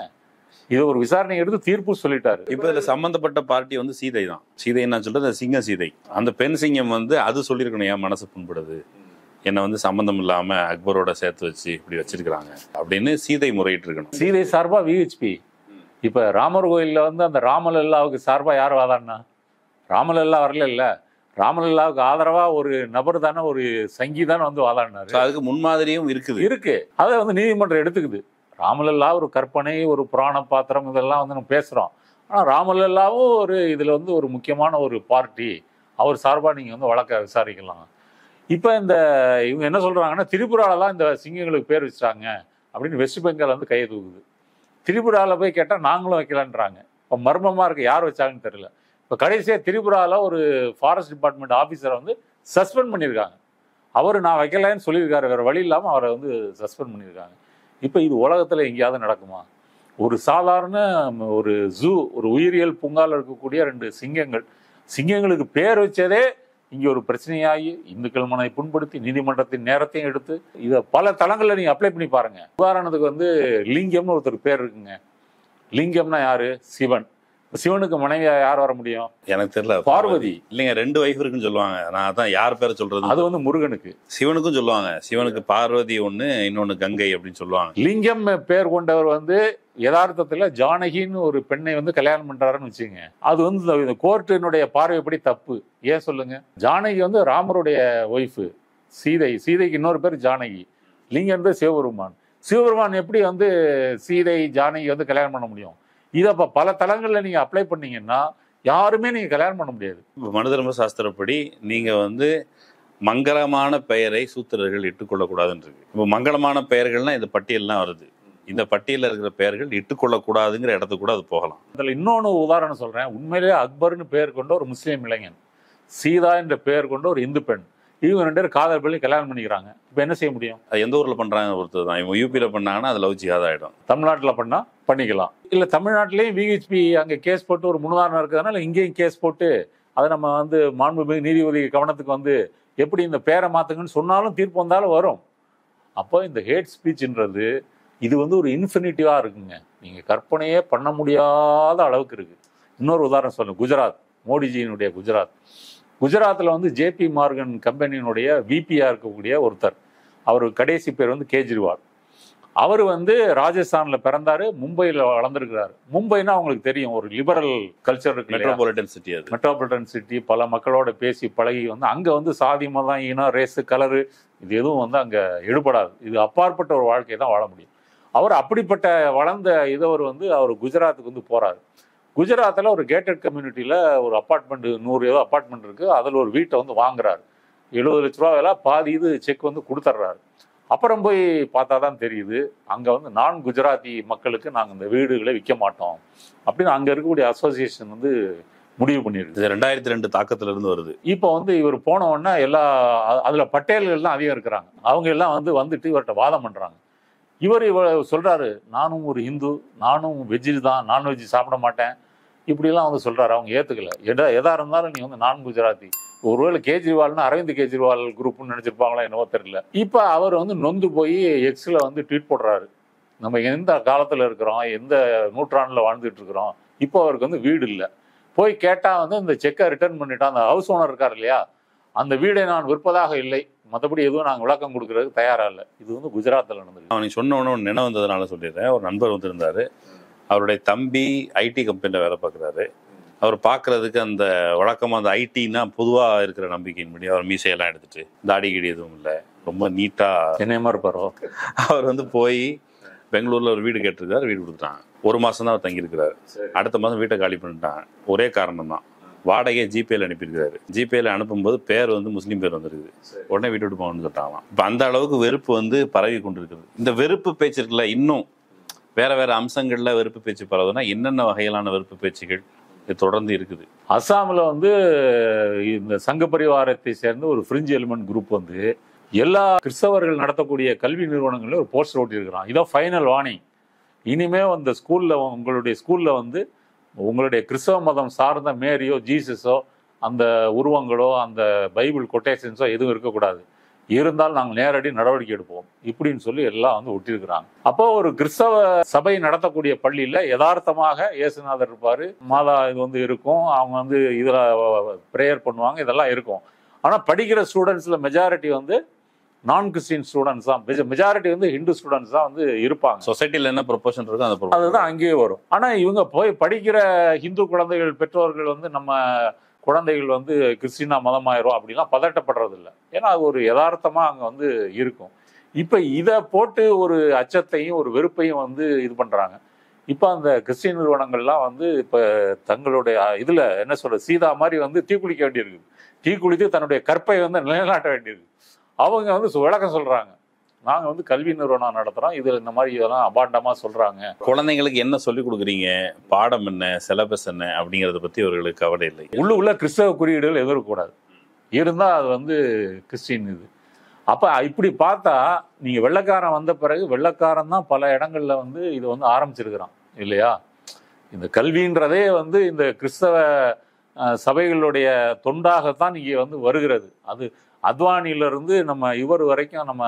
இது ஒரு விசாரணை எடுத்து தீர்ப்பு சொல்லிட்டாரு. இப்போ இதில் சம்பந்தப்பட்ட பார்ட்டி வந்து சீதை தான். சீதை என்ன சொல்றது? சிங்க சீதை. அந்த பெண் சிங்கம் வந்து அது சொல்லியிருக்கணும், என் மனசு புண்படுது, என்னை வந்து சம்பந்தம் இல்லாம அக்பரோட சேர்த்து வச்சு இப்படி வச்சிருக்கிறாங்க அப்படின்னு சீதை முறையிட்டு இருக்கணும். சீதை சார்பா விஹெச்பி. இப்ப ராமர் கோயில்ல வந்து அந்த ராமலல்லாவுக்கு சார்பா யார் வாதாடினா? ராமலல்லா வரல. இல்ல, ராமலல்லாவுக்கு ஆதரவா ஒரு நபர் தானே, ஒரு சங்கி தானே வந்து வாதாடினாரு. அதுக்கு முன்மாதிரியும் இருக்கு. அதை வந்து நீதிமன்றம் எடுத்துக்குது. ராமலல்லா ஒரு கற்பனை, ஒரு புராண பாத்திரம், இதெல்லாம் வந்து நம்ம பேசுறோம். ஆனா ராமலல்லாவும் ஒரு இதுல வந்து ஒரு முக்கியமான ஒரு பார்ட்டி, அவர் சார்பா நீங்க வந்து வழக்க விசாரிக்கலாம். இப்ப இந்த இவங்க என்ன சொல்றாங்கன்னா, திரிபுராலதான் இந்த சிங்கங்களுக்கு பேர் வச்சுட்டாங்க அப்படின்னு வெஸ்ட் பெங்கால் வந்து கையை தூக்குது. திரிபுரால போய் கேட்டா நாங்களும் வைக்கலான்றாங்க. இப்ப மர்மமா இருக்கு, யார் வச்சாங்கன்னு தெரியல. இப்போ கடைசியாக திரிபுராவில் ஒரு ஃபாரஸ்ட் டிபார்ட்மெண்ட் ஆஃபீஸரை வந்து சஸ்பெண்ட் பண்ணியிருக்காங்க. அவர் நான் வைக்கலன்னு சொல்லியிருக்காரு, வேறு வழி இல்லாமல் அவரை வந்து சஸ்பெண்ட் பண்ணியிருக்காங்க. இப்போ இது உலகத்தில் எங்கேயாவது நடக்குமா? ஒரு சாதாரண ஒரு ஜூ, ஒரு உயிரியல் பூங்காவில் இருக்கக்கூடிய 2 சிங்கங்களுக்கு பேர் வச்சதே இங்கே ஒரு பிரச்சனையாகி இந்துக்கள் மனதை புண்படுத்தி நீதிமன்றத்தின் நேரத்தையும் எடுத்து இதை பல தளங்களில் நீங்கள் அப்ளை பண்ணி பாருங்கள். உதாரணத்துக்கு வந்து லிங்கம்னு ஒருத்தர் பேர் இருக்குங்க. லிங்கம்னா யாரு? சிவன். சிவனுக்கு மனைவியா யார் வர முடியும்? எனக்கு தெரியல. பார்வதி. இல்லைங்க, 2 வைஃப் இருக்குன்னு சொல்லுவாங்க. நான் அதான் யார் பேரை சொல்றது? அது வந்து முருகனுக்கு. சிவனுக்கும் சொல்லுவாங்க. சிவனுக்கு பார்வதி ஒண்ணு, இன்னொன்னு கங்கை அப்படின்னு சொல்லுவாங்க. லிங்கம் பேர் கொண்டவர் வந்து யதார்த்தத்துல ஜானகின்னு ஒரு பெண்ணை வந்து கல்யாணம் பண்றாருன்னு வச்சுங்க. அது வந்து இந்த கோர்ட்டினுடைய பார்வைப்படி தப்பு. ஏன் சொல்லுங்க? ஜானகி வந்து ராமருடைய ஒய்ஃபு, சீதைக்கு இன்னொரு பேர் ஜானகி. லிங்கம் பேர் சிவபெருமான் எப்படி வந்து சீதை ஜானகி வந்து கல்யாணம் பண்ண முடியும்? இதை இப்போ பல தளங்களில் நீங்கள் அப்ளை பண்ணீங்கன்னா யாருமே நீங்கள் கல்யாணம் பண்ண முடியாது. இப்போ மனு தர்ம சாஸ்திரப்படி நீங்கள் வந்து மங்களமான பெயரை சூத்திரர்கள் இட்டுக்கொள்ளக்கூடாதுன்னு இருக்கு. இப்போ மங்களமான பெயர்கள்னா இந்த பட்டியல்லாம் வருது. இந்த பட்டியலில் இருக்கிற பெயர்கள் இட்டுக்கொள்ளக்கூடாதுங்கிற இடத்துக்கு கூட அது போகலாம். அதில் இன்னொன்று உதாரணம் சொல்றேன். உண்மையிலேயே அக்பர்னு பெயர் கொண்ட ஒரு முஸ்லீம் இளைஞன், சீதா என்ற பெயர் கொண்ட ஒரு இந்து பெண், இவங்க 2 பேரும் காதல் பண்ணி கல்யாணம் பண்ணிக்கிறாங்க. இப்போ என்ன செய்ய முடியும்? அது எந்த ஊரில் பண்ணுறாங்க பொறுத்து தான். இவங்க யூபியில் பண்ணாங்கன்னா அது லவ் ஜிஹாத் ஆகிடும். தமிழ்நாட்டில் பண்ணால் பண்ணிக்கலாம். இல்லை தமிழ்நாட்டிலேயும் விஹெச்பி அங்கே கேஸ் போட்டு ஒரு முன்னுதாரணம் இருக்கிறதுனால இங்கேயும் கேஸ் போட்டு அதை நம்ம வந்து மாண்புமிகு நீதிபதி கவனத்துக்கு வந்து எப்படி இந்த பேரை மாற்றுங்கன்னு சொன்னாலும் தீர்ப்பு வந்தாலும் வரும். அப்போ இந்த ஹேட் ஸ்பீச்ன்றது இது வந்து ஒரு இன்ஃபினிட்டிவாக இருக்குங்க. நீங்கள் கற்பனையே பண்ண முடியாத அளவுக்கு இருக்குது. இன்னொரு உதாரணம் சொல்லுங்கள். குஜராத், மோடிஜியினுடைய குஜராத்தில் வந்து ஜேபி மார்கன் கம்பெனியினுடைய விபியாக இருக்கக்கூடிய ஒருத்தர், அவர் கடைசி பேர் வந்து கேஜ்ரிவால். அவர் வந்து ராஜஸ்தானில் பிறந்தாரு, மும்பையில் வளர்ந்துருக்கிறாரு. மும்பைன்னா அவங்களுக்கு தெரியும், ஒரு லிபரல் கல்ச்சர் இருக்கு, மெட்ரோபாலிட்டன் சிட்டி. அது மெட்ரோபாலிட்டன் சிட்டி. பல மக்களோட பேசி பழகி வந்து அங்கே வந்து சாதி மதம் இனம் ரேஸு கலரு இது எதுவும் வந்து அங்கே எடுபடாது. இது அப்பாற்பட்ட ஒரு வாழ்க்கையை தான் வாழ முடியும். அவர் அப்படிப்பட்ட வளர்ந்த இதவர் வந்து அவர் குஜராத்துக்கு வந்து போகிறாரு. குஜராத்தில் ஒரு கேட்டட் கம்யூனிட்டியில் ஒரு அப்பார்ட்மெண்ட் 100 ஏதோ அப்பார்ட்மெண்ட் இருக்குது. அதில் ஒரு வீட்டை வந்து வாங்குறாரு. 70 லட்ச ரூபா வேலை, பாதி இது செக் வந்து கொடுத்துட்றாரு. அப்புறம் போய் பார்த்தா தான் தெரியுது, அங்கே வந்து நான் குஜராத்தி மக்களுக்கு நாங்கள் இந்த வீடுகளை விற்க மாட்டோம் அப்படின்னு அங்கே இருக்கக்கூடிய அசோசியேஷன் வந்து முடிவு பண்ணியிருக்கு. 2002 தாக்கத்திலிருந்து வருது. இப்போ வந்து இவர் போன உடனே எல்லா அதில் பட்டேல்கள் தான் அதிகம் இருக்கிறாங்க. அவங்க எல்லாம் வந்துட்டு இவர்கிட்ட வாதம் பண்ணுறாங்க. இவர் சொல்கிறாரு, நானும் ஒரு இந்து, நானும் வெஜ்ஜு தான், நான்வெஜ் சாப்பிட மாட்டேன் இப்படிலாம் வந்து சொல்கிறாரு. அவங்க ஏற்றுக்கல. எதா இருந்தாலும் நீ வந்து நான் குஜராத்தி. ஒருவேளை கேஜ்ரிவால்னா அரவிந்த் கெஜ்ரிவால் குரூப்னு நினச்சிருப்பாங்களா என்னவோ தெரியல. இப்போ அவர் வந்து நொந்து போய் எக்ஸில் வந்து ட்வீட் போடுறாரு, நம்ம எந்த காலத்தில் இருக்கிறோம், எந்த நூற்றாண்டில் வாழ்ந்துட்டு இருக்கிறோம். இப்போ அவருக்கு வந்து வீடு இல்லை. போய் கேட்டால் வந்து இந்த செக்கை ரிட்டர்ன் பண்ணிட்டான். அந்த ஹவுஸ் ஓனர் இருக்கார் இல்லையா, அந்த வீடை நான் விற்பதாக இல்லை, மற்றபடி எதுவும் நாங்கள் விளக்கம் கொடுக்கறதுக்கு தயாராக இல்லை. இது வந்து குஜராத்தில் நடந்தது. அவனை சொன்ன உடனே நினைவு வந்ததுனால சொல்லிடுறேன். ஒரு நண்பர் வந்திருந்தாரு. அவருடைய தம்பி ஐடி கம்பெனியில் வேலை பார்க்குறாரு. அவர் பார்க்கறதுக்கு அந்த வழக்கமாக அந்த ஐடின்னா பொதுவாக இருக்கிற நம்பிக்கையின்படி அவர் மீசையெல்லாம் எடுத்துட்டு தாடி கிடி எதுவும் இல்லை, ரொம்ப நீட்டாக என்னையமா இருப்பாரோ. அவர் வந்து போய் பெங்களூரில் ஒரு வீடு கேட்டிருக்காரு. வீடு கொடுத்துட்டாங்க. 1 மாதம் தான் அவர் தங்கியிருக்கிறாரு. அடுத்த மாதம் வீட்டை காலி பண்ணிட்டாங்க. ஒரே காரணம் தான், வாடகையை ஜிபேல அனுப்பியிருக்காரு. ஜிபேல அனுப்பும்போது பேர் வந்து முஸ்லீம் பேர் வந்துருக்குது. உடனே வீட்டு விட்டு போகணும்னு சொல்லிட்டாங்களாம். இப்போ அந்த அளவுக்கு வெறுப்பு வந்து பரவி கொண்டு இருக்குது. இந்த வெறுப்பு பேச்சு இருக்குல்ல, இன்னும் வேற வேற அம்சங்கள்ல வெறுப்பு பேச்சு பரவுதுன்னா என்னென்ன வகையிலான வெறுப்பு பேச்சுகள் தொடர்ந்து இருக்குது? அஸ்ஸாமில் வந்து இந்த சங்க பரிவாரத்தை சேர்ந்த ஒரு ஃப்ரிஞ்ச் எலிமெண்ட் குரூப் வந்து எல்லா கிறிஸ்தவர்கள் நடத்தக்கூடிய கல்வி நிறுவனங்களில் ஒரு போஸ்டர் ஓட்டியிருக்கிறான். இதான் ஃபைனல் வார்னிங். இனிமே அந்த ஸ்கூலில், உங்களுடைய ஸ்கூலில் வந்து உங்களுடைய கிறிஸ்தவ மதம் சார்ந்த மேரியோ ஜீசஸோ அந்த உருவங்களோ அந்த பைபிள் கொட்டேஷன்ஸோ எதுவும் இருக்கக்கூடாது. இருந்தால் நாங்கள் நேரடி நடவடிக்கை எடுப்போம் இப்படின்னு சொல்லி எல்லாம் வந்து ஒட்டியிருக்கிறாங்க. அப்போ ஒரு கிறிஸ்தவ சபை நடத்தக்கூடிய பள்ளியில் யதார்த்தமாக இயேசுநாதர் இருப்பார், மாதா இது வந்து இருக்கும், அவங்க வந்து இதில் ப்ரேயர் பண்ணுவாங்க, இதெல்லாம் இருக்கும். ஆனால் படிக்கிற ஸ்டூடெண்ட்ஸில் மெஜாரிட்டி வந்து நான் கிறிஸ்டின் ஸ்டூடெண்ட்ஸ் தான், மெஜாரிட்டி வந்து ஹிந்து ஸ்டூடெண்ட்ஸ் தான் வந்து இருப்பாங்க. சொசைட்டியில் என்ன ப்ரொபோஷன் இருக்கோ அந்த அதுதான் அங்கேயே வரும். ஆனால் இவங்க போய் படிக்கிற ஹிந்து குழந்தைகள் பெற்றோர்கள் வந்து நம்ம குழந்தைகள் வந்து கிறிஸ்டினா மதமாயிரும் அப்படிலாம் பதட்டப்படுறது இல்லை. ஏன்னா அது ஒரு யதார்த்தமாக அங்கே வந்து இருக்கும். இப்போ இதை போட்டு ஒரு அச்சத்தையும் ஒரு வெறுப்பையும் வந்து இது பண்ணுறாங்க. இப்போ அந்த கிறிஸ்டின் நிறுவனங்கள்லாம் வந்து இப்போ தங்களுடைய இதில் என்ன சொல்கிறது, சீதா மாதிரி வந்து தீக்குளிக்க வேண்டியிருக்குது. தீக்குளித்து தன்னுடைய கற்பை வந்து நிலைநாட்ட வேண்டியிருக்கு. அவங்க வந்து விளக்கம் சொல்கிறாங்க, நாங்கள் வந்து கல்வி நிறுவனம் நடத்துகிறோம், இதில் இந்த மாதிரி இதெல்லாம் அபாண்டமாக சொல்கிறாங்க. குழந்தைங்களுக்கு என்ன சொல்லிக் கொடுக்குறீங்க, பாடம் என்ன, சிலபஸ் என்ன அப்படிங்கிறத பற்றி அவர்களுக்கு கவலை இல்லை. உள்ள கிறிஸ்தவ குறியீடுகள் எதிர்க்கக்கூடாது, இருந்தால் அது வந்து கிறிஸ்டின் இது. அப்போ இப்படி பார்த்தா நீங்கள் வெள்ளைக்காரன் வந்த பிறகு வெள்ளைக்காரன் தான் பல இடங்களில் வந்து இது வந்து ஆரம்பிச்சிருக்கிறான் இல்லையா. இந்த கல்வின்றதே வந்து இந்த கிறிஸ்தவ சபைகளுடைய தொண்டாகத்தான் இங்கே வந்து வருகிறது. அது அத்வானியிலிருந்து நம்ம இவர் வரைக்கும், நம்ம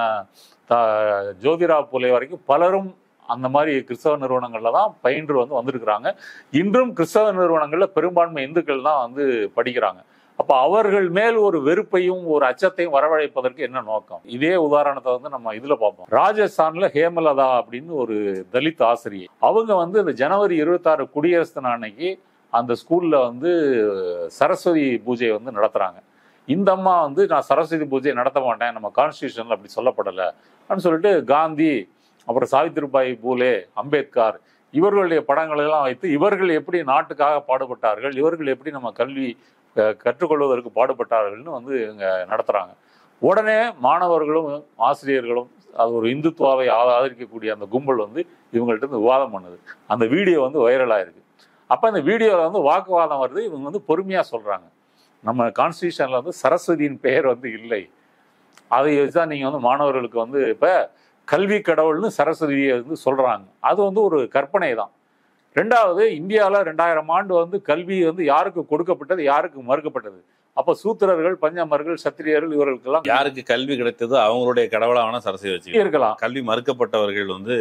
ஜோதிராவ் புலே வரைக்கும் பலரும் அந்த மாதிரி கிறிஸ்தவ நிறுவனங்களில் தான் பயின்று வந்து வந்திருக்கிறாங்க. இன்றும் கிறிஸ்தவ நிறுவனங்களில் பெரும்பான்மை இந்துக்கள் தான் வந்து படிக்கிறாங்க. அப்போ அவர்கள் மேல் ஒரு வெறுப்பையும் ஒரு அச்சத்தையும் வரவழைப்பதற்கு என்ன நோக்கம்? இதே உதாரணத்தை வந்து நம்ம இதில் பார்ப்போம். ராஜஸ்தானில் ஹேமலதா அப்படின்னு ஒரு தலித் ஆசிரியை, அவங்க வந்து இந்த ஜனவரி 26 குடியரசு தின அன்னைக்கு அந்த ஸ்கூலில் வந்து சரஸ்வதி பூஜையை வந்து நடத்துகிறாங்க. இந்த அம்மா வந்து நான் சரஸ்வதி பூஜையை நடத்த மாட்டேன், நம்ம கான்ஸ்டியூஷனில் அப்படி சொல்லப்படலை அப்படின்னு சொல்லிட்டு காந்தி, அப்புறம் சாவித்ரிபாய் பூலே, அம்பேத்கர் இவர்களுடைய படங்களெல்லாம் வைத்து இவர்கள் எப்படி நாட்டுக்காக பாடுபட்டார்கள், இவர்கள் எப்படி நம்ம கல்வி கற்றுக்கொள்வதற்கு பாடுபட்டார்கள்னு வந்து இங்கே நடத்துகிறாங்க. உடனே மாணவர்களும் ஆசிரியர்களும் அது ஒரு இந்துத்துவாவை ஆதரிக்கக்கூடிய அந்த கும்பல் வந்து இவங்கள்ட்ட இருந்து விவாதம் பண்ணுது. அந்த வீடியோ வந்து வைரலாக இருக்கு. அப்போ அந்த வீடியோவில் வந்து வாக்குவாதம் வருது. இவங்க வந்து பொறுமையாக சொல்கிறாங்க, நம்ம கான்ஸ்டியூஷனில் வந்து சரஸ்வதியின் பெயர் வந்து இல்லை, அதை வச்சுதான் நீங்கள் வந்து மாணவர்களுக்கு வந்து இப்போ கல்வி கடவுள்னு சரஸ்வதியை வந்து சொல்கிறாங்க. அது வந்து ஒரு கற்பனை தான். ரெண்டாவது, இந்தியாவில் 2000 ஆண்டு வந்து கல்வி வந்து யாருக்கு கொடுக்கப்பட்டது, யாருக்கு மறுக்கப்பட்டது? அப்போ சூத்திரர்கள், பஞ்சமர்கள், சத்திரியர்கள் இவர்களுக்கெல்லாம் யாருக்கு கல்வி கிடைத்ததோ அவங்களுடைய கடவுளா வேணா சரஸ்வதி வச்சு இருக்கலாம். கல்வி மறுக்கப்பட்டவர்கள் வந்து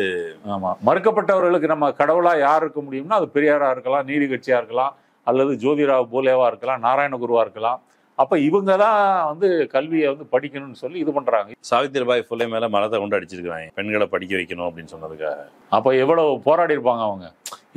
ஆமாம், மறுக்கப்பட்டவர்களுக்கு நம்ம கடவுளா யார் இருக்க முடியும்னா அது பெரியாரா இருக்கலாம், நீதி கட்சியா இருக்கலாம், அல்லது ஜோதிராவ் பூலேவா இருக்கலாம், நாராயணகுருவா இருக்கலாம். அப்போ இவங்க தான் வந்து கல்வியை வந்து படிக்கணும்னு சொல்லி இது பண்றாங்க. சாவித்திரிபாய் ஃபுலே மேல மரத்தை கொண்டு அடிச்சிருக்காங்க, பெண்களை படிக்க வைக்கணும் அப்படின்னு சொன்னதுக்காக. அப்போ எவ்வளவு போராடி இருப்பாங்க அவங்க.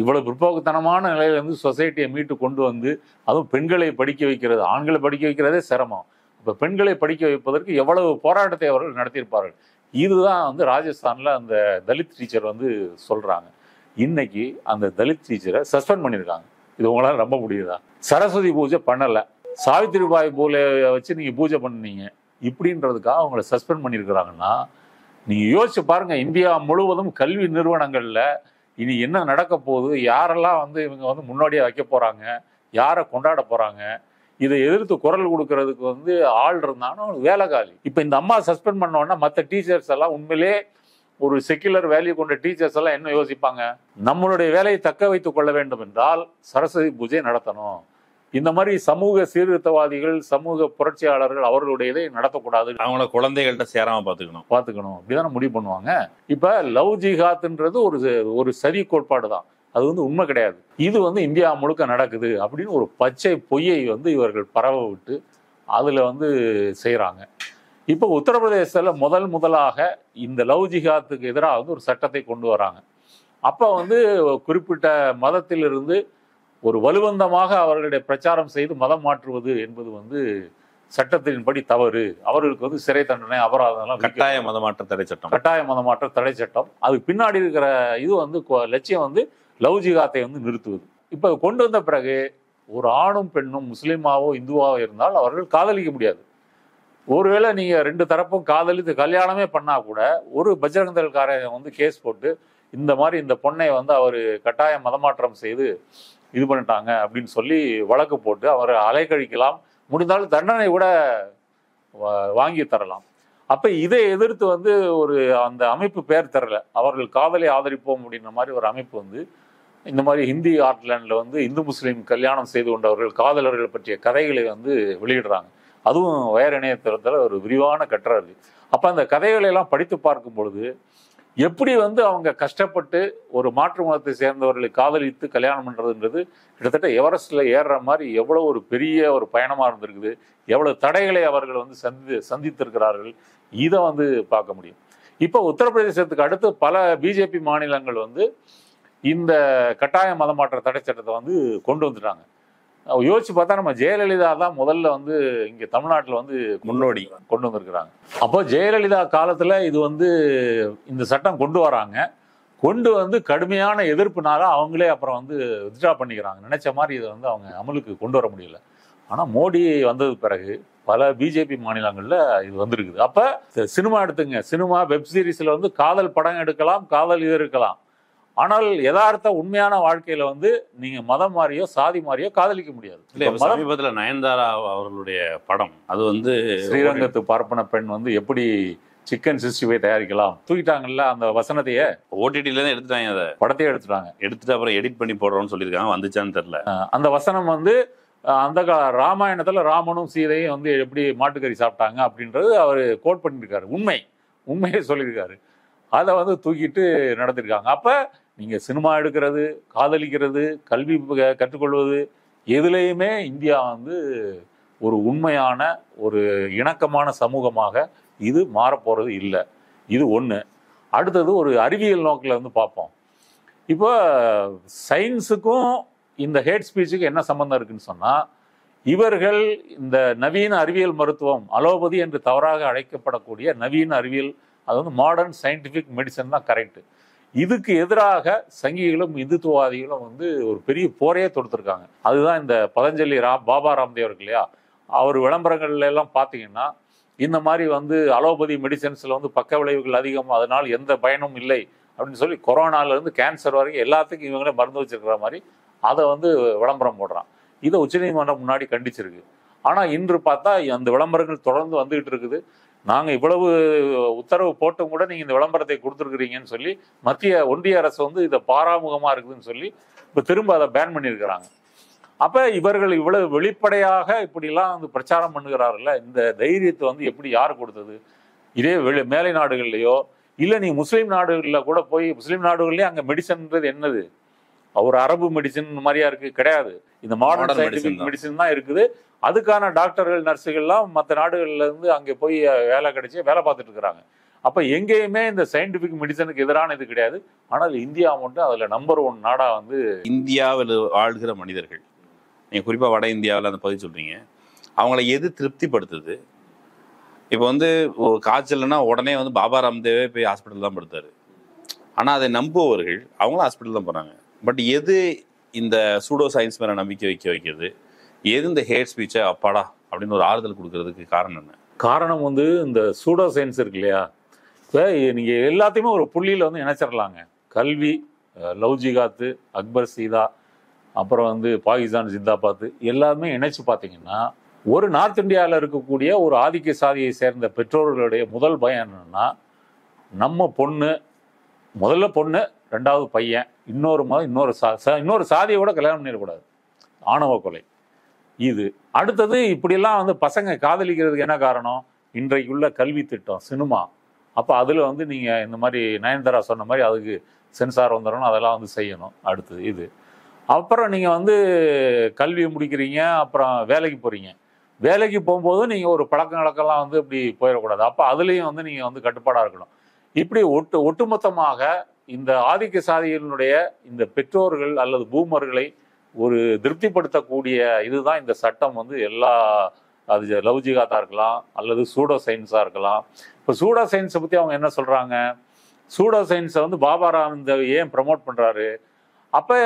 இவ்வளவு பிற்போக்குத்தனமான நிலையில இருந்து சொசைட்டியை மீட்டு கொண்டு வந்து, அதுவும் பெண்களை படிக்க வைக்கிறது, ஆண்களை படிக்க வைக்கிறதே சிரமம். இப்போ பெண்களை படிக்க வைப்பதற்கு எவ்வளவு போராட்டத்தை அவர்கள் நடத்தியிருப்பார்கள். இதுதான் வந்து ராஜஸ்தான்ல அந்த தலித் டீச்சர் வந்து சொல்றாங்க. இன்னைக்கு அந்த தலித் டீச்சரை சஸ்பெண்ட் பண்ணியிருக்காங்க. இது உங்களால நம்ப முடியுதா? சரஸ்வதி பூஜை பண்ணல, சாவித்திரிபாய் பூலே வச்சு நீங்க பூஜை பண்ணீங்க, இப்படின்றதுக்காக அவங்கள சஸ்பெண்ட் பண்ணியிருக்கிறாங்கன்னா நீங்க யோசிச்சு பாருங்க. இந்தியா முழுவதும் கல்வி நிறுவனங்கள்ல இனி என்ன நடக்க போகுது, யாரெல்லாம் வந்து இவங்க வந்து முன்னாடியே வைக்க போறாங்க, யாரை கொண்டாட போறாங்க, இதை எதிர்த்து குரல் கொடுக்கறதுக்கு வந்து ஆள் இருந்தாலும் வேலை காலி. இப்போ இந்த அம்மா சஸ்பெண்ட் பண்ணோன்னா மற்ற டீச்சர்ஸ் எல்லாம் உண்மையிலே ஒரு செக்குலர் வேல்யூ கொண்ட டீச்சர்ஸ் எல்லாம் என்ன யோசிப்பாங்க? நம்மளுடைய வேலையை தக்க வைத்துக் கொள்ள வேண்டும் என்றால் சரஸ்வதி பூஜை நடத்தணும். இந்த மாதிரி சமூக சீர்திருத்தவாதிகள், சமூக புரட்சியாளர்கள் அவர்களுடைய இதை நடத்தக்கூடாது, அவங்கள குழந்தைகள்கிட்ட சேராம பாத்துக்கணும் அப்படிதானே முடிவு பண்ணுவாங்க. இப்ப லவ் ஜிஹாத்ன்றது ஒரு சதி கோட்பாடு தான், அது வந்து உண்மை கிடையாது. இது வந்து இந்தியா முழுக்க நடக்குது அப்படின்னு ஒரு பச்சை பொய்யை வந்து இவர்கள் பரவ விட்டு அதுல வந்து செய்யறாங்க. இப்போ உத்தரப்பிரதேசத்துல முதலாக இந்த லவ் ஜிஹாத்துக்கு எதிராக வந்து ஒரு சட்டத்தை கொண்டு வராங்க. அப்ப வந்து குறிப்பிட்ட மதத்திலிருந்து ஒரு வலுவந்தமாக அவர்களுடைய பிரச்சாரம் செய்து மதம் மாற்றுவது என்பது வந்து சட்டத்தின்படி தவறு. அவர்களுக்கு வந்து சிறை தண்டனை, அபராதம், கட்டாய மதமாற்ற தடை சட்டம், கட்டாய மதமாற்ற தடை சட்டம். அதுக்கு பின்னாடி இருக்கிற இது வந்து லட்சியம் வந்து லவ் ஜிஹாத்தை வந்து நிறுத்துவது. இப்ப கொண்டு வந்த பிறகு ஒரு ஆணும் பெண்ணும் முஸ்லீமாவோ இந்துவாவோ இருந்தால் அவர்கள் காதலிக்க முடியாது. ஒருவேளை நீங்க 2 தரப்பும் காதலித்து கல்யாணமே பண்ணா கூட ஒரு பஜ்ரங்கதள்காரன் வந்து கேஸ் போட்டு இந்த மாதிரி இந்த பொண்ணை வந்து அவர் கட்டாய மதமாற்றம் செய்து இது பண்ணிட்டாங்க அப்படின்னு சொல்லி வழக்கு போட்டு அவரை அலைக்கழிக்கலாம், முடிந்தாலும் தண்டனை கூட வாங்கி தரலாம். அப்ப இதை எதிர்த்து வந்து ஒரு அந்த அமைப்பு பேர் தரல, அவர்கள் காதலை ஆதரிப்போம் அப்படின்ற மாதிரி ஒரு அமைப்பு வந்து இந்த மாதிரி ஹிந்தி ஆர்ட்லேண்டில் வந்து இந்து முஸ்லீம் கல்யாணம் செய்து கொண்டவர்கள் காதலர்கள் பற்றிய கதைகளை வந்து வெளியிடுறாங்க. அதுவும் வயர் இணையதளத்தில் ஒரு விரிவான கட்டுரை இருக்கு. அப்போ அந்த கதைகளை எல்லாம் படித்து பார்க்கும் பொழுது எப்படி வந்து அவங்க கஷ்டப்பட்டு ஒரு மாற்று மதத்தை சேர்ந்தவர்களை காதலித்து கல்யாணம் பண்ணுறதுன்றது கிட்டத்தட்ட எவரெஸ்டில் ஏறுற மாதிரி எவ்வளோ ஒரு பெரிய ஒரு பயணமாக இருந்திருக்குது, எவ்வளோ தடைகளை அவர்கள் வந்து சந்தித்திருக்கிறார்கள், இதை வந்து பார்க்க முடியும். இப்போ உத்தரப்பிரதேசத்துக்கு அடுத்து பல பிஜேபி மாநிலங்கள் வந்து இந்த கட்டாய மதமாற்ற தடை சட்டத்தை வந்து கொண்டு வந்துட்டாங்க. யோசிச்சு பார்த்தா நம்ம ஜெயலலிதா தான் முதல்ல வந்து இங்கே தமிழ்நாட்டில் வந்து முன்னோடி கொண்டு வந்திருக்கிறாங்க. அப்போ ஜெயலலிதா காலத்தில் இது வந்து இந்த சட்டம் கொண்டு வராங்க, கொண்டு வந்து கடுமையான எதிர்ப்புனால அவங்களே அப்புறம் வந்து வித்ட்ரா பண்ணிக்கிறாங்க. நினைச்ச மாதிரி இதை வந்து அவங்க அமலுக்கு கொண்டு வர முடியல. ஆனால் மோடி வந்தது பிறகு பல பிஜேபி மாநிலங்களில் இது வந்திருக்குது. அப்போ சினிமா எடுத்துங்க, சினிமா வெப் சீரிஸில் வந்து காதல் படம் எடுக்கலாம், காதல் இது இருக்கலாம். ஆனால் யதார்த்த உண்மையான வாழ்க்கையில வந்து நீங்க மதம் மாறியோ சாதி மாறியோ காதலிக்க முடியாது. சமீபத்துல நயன்தாரா அவர்களுடைய படம், அது வந்து ஸ்ரீரங்கத்து பார்ப்பன பெண் வந்து எப்படி சிக்கன் 65 தயாரிக்கலாம் தூக்கிட்டாங்கல்ல, அந்த வசனத்தையே ஓடிடில தான் எடுத்துட்டாங்க, அதை படத்தையே எடுத்துட்டு அப்புறம் எடிட் பண்ணி போடுறோம்னு சொல்லியிருக்காங்க. வந்துச்சான்னு தெரியல. அந்த வசனம் வந்து அந்த ராமாயணத்துல ராமனும் சீதையும் வந்து எப்படி மாட்டுக்கறி சாப்பிட்டாங்க அப்படின்றது அவர் கோட் பண்ணியிருக்காரு. உண்மையை சொல்லியிருக்காரு. அதை வந்து தூக்கிட்டு நடத்திருக்காங்க. அப்ப நீங்க சினிமா எடுக்கிறது, காதலிக்கிறது, கல்வி கற்றுக்கொள்வது, எதுலேயுமே இந்தியா வந்து ஒரு உண்மையான ஒரு இணக்கமான சமூகமாக இது மாறப்போறது இல்லை. இது ஒன்று. அடுத்தது ஒரு அறிவியல் நோக்கில் வந்து பார்ப்போம். இப்போ சயின்ஸுக்கும் இந்த ஹேட் ஸ்பீச்சுக்கு என்ன சம்பந்தம் இருக்குன்னு சொன்னா, இவர்கள் இந்த நவீன அறிவியல் மருத்துவம், அலோபதி என்று தவறாக அழைக்கப்படக்கூடிய நவீன அறிவியல், அது வந்து மாடர்ன் சயின்டிஃபிக் மெடிசன் தான் கரெக்டு. இதுக்கு எதிராக சங்கிகளும் இந்துத்துவாதிகளும் வந்து ஒரு பெரிய போரையே தொடுத்திருக்காங்க. அதுதான் இந்த பதஞ்சலி பாபா ராம்தேவ் இருக்கு இல்லையா, அவர் விளம்பரங்கள்ல எல்லாம் பார்த்தீங்கன்னா இந்த மாதிரி வந்து அலோபதி மெடிசன்ஸில் வந்து பக்க விளைவுகள் அதிகம், அதனால் எந்த பயனும் இல்லை அப்படின்னு சொல்லி கொரோனாலேருந்து கேன்சர் வரைக்கும் எல்லாத்துக்கும் இவங்களே மருந்து வச்சிருக்கிற மாதிரி அதை வந்து விளம்பரம் போடுறான். இதை உச்சநீதிமன்றம் முன்னாடி கண்டிச்சிருக்கு. ஆனால் இன்று பார்த்தா அந்த விளம்பரங்கள் தொடர்ந்து வந்துகிட்டு இருக்குது. நாங்கள் இவ்வளவு உத்தரவு போட்டும் கூட நீங்கள் இந்த விளம்பரத்தை கொடுத்துருக்குறீங்கன்னு சொல்லி ஒன்றிய அரசு வந்து இதை பாராமுகமாக இருக்குதுன்னு சொல்லி இப்போ திரும்ப அதை பேன் பண்ணியிருக்கிறாங்க. அப்போ இவர்கள் இவ்வளவு வெளிப்படையாக இப்படிலாம் வந்து பிரச்சாரம் பண்ணுகிறார்கள். இந்த தைரியத்தை வந்து எப்படி யார் கொடுத்தது? இதே மேலை நாடுகள்லையோ இல்லை நீ முஸ்லீம் நாடுகளில் கூட போய், முஸ்லீம் நாடுகள்லேயே அங்கே மெடிசன்ன்றது என்னது? ஒரு அரபு மெடிசன் மாதிரியா இருக்கு? கிடையாது. இந்த மாடர்ன் சயின்டிபிக் மெடிசன் தான் இருக்குது. அதுக்கான டாக்டர்கள் நர்ஸுகள்லாம் மற்ற நாடுகள்ல இருந்து அங்கே போய் வேலை கிடைச்சி வேலை பார்த்துட்டு இருக்கிறாங்க. அப்போ எங்கேயுமே இந்த சயின்டிபிக் மெடிசனுக்கு எதிரான இது கிடையாது. ஆனால் இந்தியா மட்டும் அதில் நம்பர் 1 நாடா வந்து. இந்தியாவில் வாழ்கிற மனிதர்கள், நீங்கள் குறிப்பாக வட இந்தியாவில் அந்த பகுதி சொல்கிறீங்க, அவங்கள எது திருப்திப்படுத்துது? இப்போ வந்து காய்ச்சல்னா உடனே வந்து பாபா ராம்தேவே போய் ஹாஸ்பிட்டல் தான் படுத்தாரு. ஆனால் அதை நம்புவர்கள் அவங்களும் ஹாஸ்பிட்டல் தான் போகிறாங்க. பட் எது இந்த சூடோ சயின்ஸ் மேலே நம்பிக்கை வைக்கிறது? எது இந்த ஹேட் ஸ்பீச்சை அப்பாடா அப்படின்னு ஒரு ஆறுதல் கொடுக்கறதுக்கு காரணம் என்ன? காரணம் வந்து இந்த சூடோ சயின்ஸ் இருக்கு இல்லையா? இப்போ நீங்கள் எல்லாத்தையுமே ஒரு புள்ளியில் வந்து இணைச்சிடலாங்க. கல்வி, லவ் ஜிகாத்து, அக்பர் சீதா, அப்புறம் வந்து பாகிஸ்தான் ஜிந்தாபாத், எல்லாமே இணைச்சு பார்த்தீங்கன்னா ஒரு நார்த் இந்தியாவில் இருக்கக்கூடிய ஒரு ஆதிக்க சாதியை சேர்ந்த பெற்றோர்களுடைய முதல் பயம் என்னன்னா, நம்ம பொண்ணு, முதல்ல பொண்ணு, 2வது பையன், இன்னொரு சாதியை கூட கல்யாணம் பண்ணிடக்கூடாது, ஆணவ கொலை. இது அடுத்தது இப்படியெல்லாம் வந்து பசங்க காதலிக்கிறதுக்கு என்ன காரணம்? இன்றைக்குள்ள கல்வி திட்டம், சினிமா. அப்போ அதில் வந்து நீங்கள் இந்த மாதிரி நயன்தாரா சொன்ன மாதிரி அதுக்கு சென்சார் வந்துடணும், அதெல்லாம் வந்து செய்யணும். அடுத்தது இது. அப்புறம் நீங்கள் வந்து கல்வியை முடிக்கிறீங்க, அப்புறம் வேலைக்கு போகிறீங்க. வேலைக்கு போகும்போது நீங்கள் ஒரு பழக்க வழக்கெல்லாம் வந்து இப்படி போயிடக்கூடாது. அப்போ அதுலேயும் வந்து நீங்கள் வந்து கட்டுப்பாடாக இருக்கணும். இப்படி ஒட்டுமொத்தமாக இந்த ஆதிக்க சாதிகளினுடைய இந்த பெற்றோர்கள் அல்லது பூமர்களை ஒரு திருப்திப்படுத்தக்கூடிய இதுதான் இந்த சட்டம் வந்து. அது லவ் ஜிகாத்தா இருக்கலாம் அல்லது சூடோ சயின்ஸாக இருக்கலாம். இப்போ சூடோ சயின்ஸை பற்றி அவங்க என்ன சொல்கிறாங்க? சூடோ சயின்ஸை வந்து பாபா ராம்தேவ் ஏன் ப்ரமோட் பண்ணுறாரு? அப்போ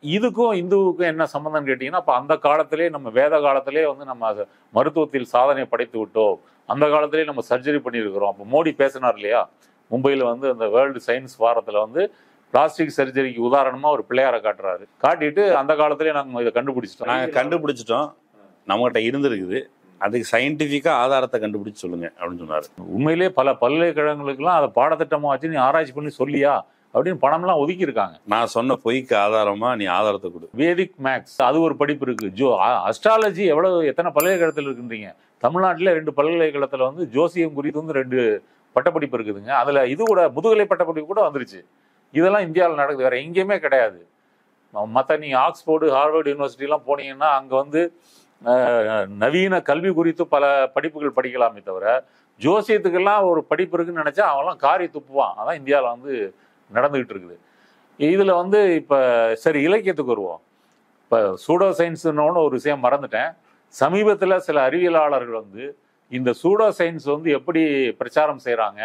இதுக்கும் இந்துவுக்கும் என்ன சம்மந்தம்னு கேட்டிங்கன்னா, அப்போ அந்த காலத்திலே நம்ம வேத காலத்திலே வந்து நம்ம மருத்துவத்தில் சாதனை படைத்து விட்டோம், அந்த காலத்திலே நம்ம சர்ஜரி பண்ணியிருக்கிறோம். அப்போ மோடி பேசினார் இல்லையா மும்பையில் வந்து அந்த வேர்ல்டு சயின்ஸ் வாரத்தில் வந்து பிளாஸ்டிக் சர்ஜரிக்கு உதாரணமாக ஒரு பிள்ளையாரை காட்டுறாரு. காட்டிட்டு அந்த காலத்திலே நாங்கள் இதை கண்டுபிடிச்சிட்டோம், நம்மகிட்ட இருந்திருக்குது, அதுக்கு சயின்டிஃபிக்காக ஆதாரத்தை கண்டுபிடிச்சு சொல்லுங்க அப்படின்னு சொன்னார். உண்மையிலே பல பல்கலைக்கழகங்களுக்கெல்லாம் அதை பாடத்திட்டமாக வச்சு நீ ஆராய்ச்சி பண்ணி சொல்லியா அப்படின்னு பணம்லாம் ஒதுக்கி இருக்காங்க. நான் சொன்ன பொய்க்கு ஆதாரமா நீ ஆதாரத்தை கொடு. வேதிக் மேக்ஸ் அது ஒரு படிப்பு இருக்கு. அஸ்ட்ராலஜி எத்தனை பல்கலைக்கழகத்தில் இருக்குன்றீங்க? தமிழ்நாட்டில் 2 பல்கலைக்கழகத்தில் வந்து ஜோசியம் குறித்து வந்து 2 பட்டப்படிப்பு இருக்குதுங்க. அதில் இது கூட முதுகலை பட்டப்படிப்பு கூட வந்துருச்சு. இதெல்லாம் இந்தியாவில் நடக்குது, வேற எங்கேயுமே கிடையாது. மற்ற நீங்கள் ஆக்ஸ்போர்டு, ஹார்வர்டு யூனிவர்சிட்டிலாம் போனீங்கன்னா அங்கே வந்து நவீன கல்வி குறித்து பல படிப்புகள் படிக்கலாமே தவிர ஜோசியத்துக்கெல்லாம் ஒரு படிப்பு இருக்குன்னு நினச்சா அவன்லாம் காரி துப்புவான். அதான் இந்தியாவில் வந்து நடந்துகிட்டு இருக்குது. இதில் வந்து இப்போ சரி இலக்கியத்துக்கு வருவோம். இப்போ சூடோ சயின்ஸ்னு ஒரு விஷயம் மறந்துட்டேன். சமீபத்தில் சில அறிவியலாளர்கள் வந்து இந்த சூடோ சயின்ஸ் வந்து எப்படி பிரச்சாரம் செய்கிறாங்க,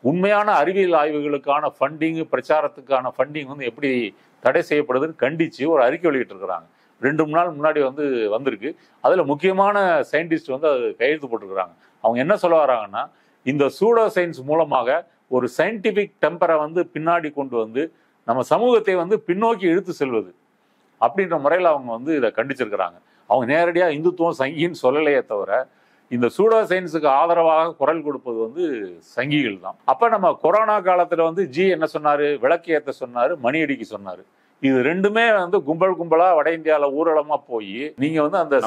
உண்மையான அறிவியல் ஆய்வுகளுக்கான ஃபண்டிங், பிரச்சாரத்துக்கான ஃபண்டிங் வந்து எப்படி தடை செய்யப்படுதுன்னு கண்டித்து ஒரு அறிக்கை வெளியிட்டிருக்கிறாங்க. 2-3 நாள் முன்னாடி வந்திருக்கு. அதில் முக்கியமான சயின்டிஸ்ட் வந்து அது கையெழுத்து போட்டிருக்கிறாங்க. அவங்க என்ன சொல்ல வராங்கன்னா, இந்த சூடோ சயின்ஸ் மூலமாக ஒரு சயின்டிஃபிக் டெம்பரை வந்து பின்னாடி கொண்டு வந்து நம்ம சமூகத்தை வந்து பின்னோக்கி இழுத்து செல்வது அப்படின்ற முறையில் அவங்க வந்து இதை கண்டிச்சிருக்கிறாங்க. அவங்க நேரடியாக இந்துத்துவம் சங்கின்னு சொல்லலையே தவிர இந்த சூடோ சயின்ஸுக்கு ஆதரவாக குரல் கொடுப்பது வந்து சங்கிகள் தான். அப்போ நம்ம கொரோனா காலத்தில் வந்து என்ன சொன்னார்? விளக்கு ஏற்ற சொன்னார், மணி அடிக்க சொன்னார். இது 2மே வந்து கும்பலா வட இந்தியாவில் ஊரடமா போய் நீங்க வந்து அந்த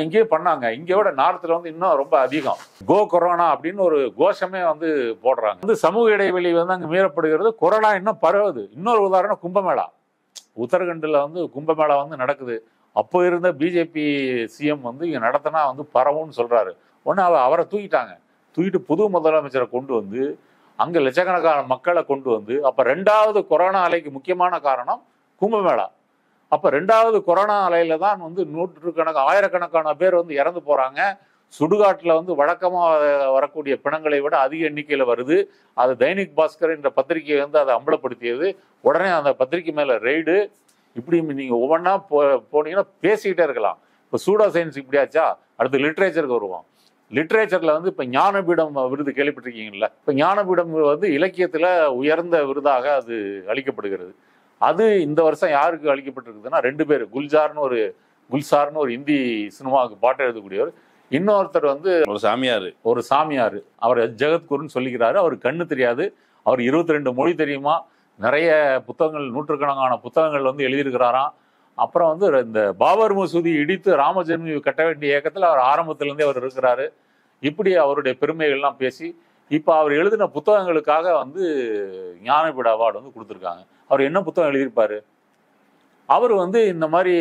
இங்கேயே பண்ணாங்க. இங்கேயோட நார்த்தில் வந்து இன்னும் ரொம்ப அதிகம். கோ கொரோனா அப்படின்னு ஒரு கோஷமே வந்து போடுறாங்க. வந்து சமூக இடைவெளி வந்து அங்கே மீறப்படுகிறது. கொரோனா இன்னும் பரவுது. இன்னொரு உதாரணம் கும்பமேளா. உத்தரகண்டில் வந்து கும்பமேளா வந்து நடக்குது. அப்போ இருந்த பிஜேபி சிஎம் வந்து இங்கே நடத்தினா வந்து பரவும்னு சொல்றாரு. ஒன்று அவரை தூக்கிட்டு புது முதலமைச்சரை கொண்டு வந்து அங்கே லட்சக்கணக்கான மக்களை கொண்டு வந்து அப்போ 2வது கொரோனா அலைக்கு முக்கியமான காரணம் கும்பமேளா. அப்போ 2வது கொரோனா அலையில தான் வந்து ஆயிரக்கணக்கான பேர் வந்து இறந்து போறாங்க. சுடுகாட்டில் வந்து வழக்கமாக வரக்கூடிய பிணங்களை விட அதிக எண்ணிக்கையில் வருது. அது தைனிக் பாஸ்கர் என்ற பத்திரிகை வந்து அதை அம்பலப்படுத்தியது. உடனே அந்த பத்திரிகை மேலே ரெய்டு. இப்படி நீங்கள் ஒவ்வொன்றா போனீங்கன்னா பேசிக்கிட்டே இருக்கலாம். இப்போ சூடோ சயின்ஸ் இப்படியாச்சா, அடுத்து லிட்ரேச்சருக்கு வருவோம். லிட்ரேச்சர்ல வந்து இப்ப ஞானபீடம் விருது கேள்விப்பட்டிருக்கீங்கல்ல, இப்ப ஞானபீடம் வந்து இலக்கியத்துல உயர்ந்த விருதாக அது அளிக்கப்படுகிறது. அது இந்த வருஷம் யாருக்கு அளிக்கப்பட்டிருக்குதுன்னா 2 பேர், குல்சார்னு ஒரு இந்தி சினிமாவுக்கு பாட்டு எழுதக்கூடியவர், இன்னொருத்தர் வந்து ஒரு சாமியார், அவர் ஜெகத்குருன்னு சொல்லிக்கிறாரு. அவர் கண்ணு தெரியாது, அவர் 22 மொழி தெரியுமா, நிறைய புத்தகங்கள், நூற்றுக்கணக்கான புத்தகங்கள் வந்து எழுதியிருக்கிறாராம். அப்புறம் வந்து இந்த பாபர் மசூதி இடித்து ராமஜென்மி கட்ட வேண்டிய இயக்கத்தில் அவர் ஆரம்பத்திலேருந்தே அவர் இருக்கிறாரு. இப்படி அவருடைய பெருமைகள்லாம் பேசி இப்போ அவர் எழுதின புத்தகங்களுக்காக வந்து ஞானபீட அவார்டு வந்து கொடுத்துருக்காங்க. அவர் என்ன புத்தகம் எழுதியிருப்பாரு? அவர் வந்து இந்த மாதிரி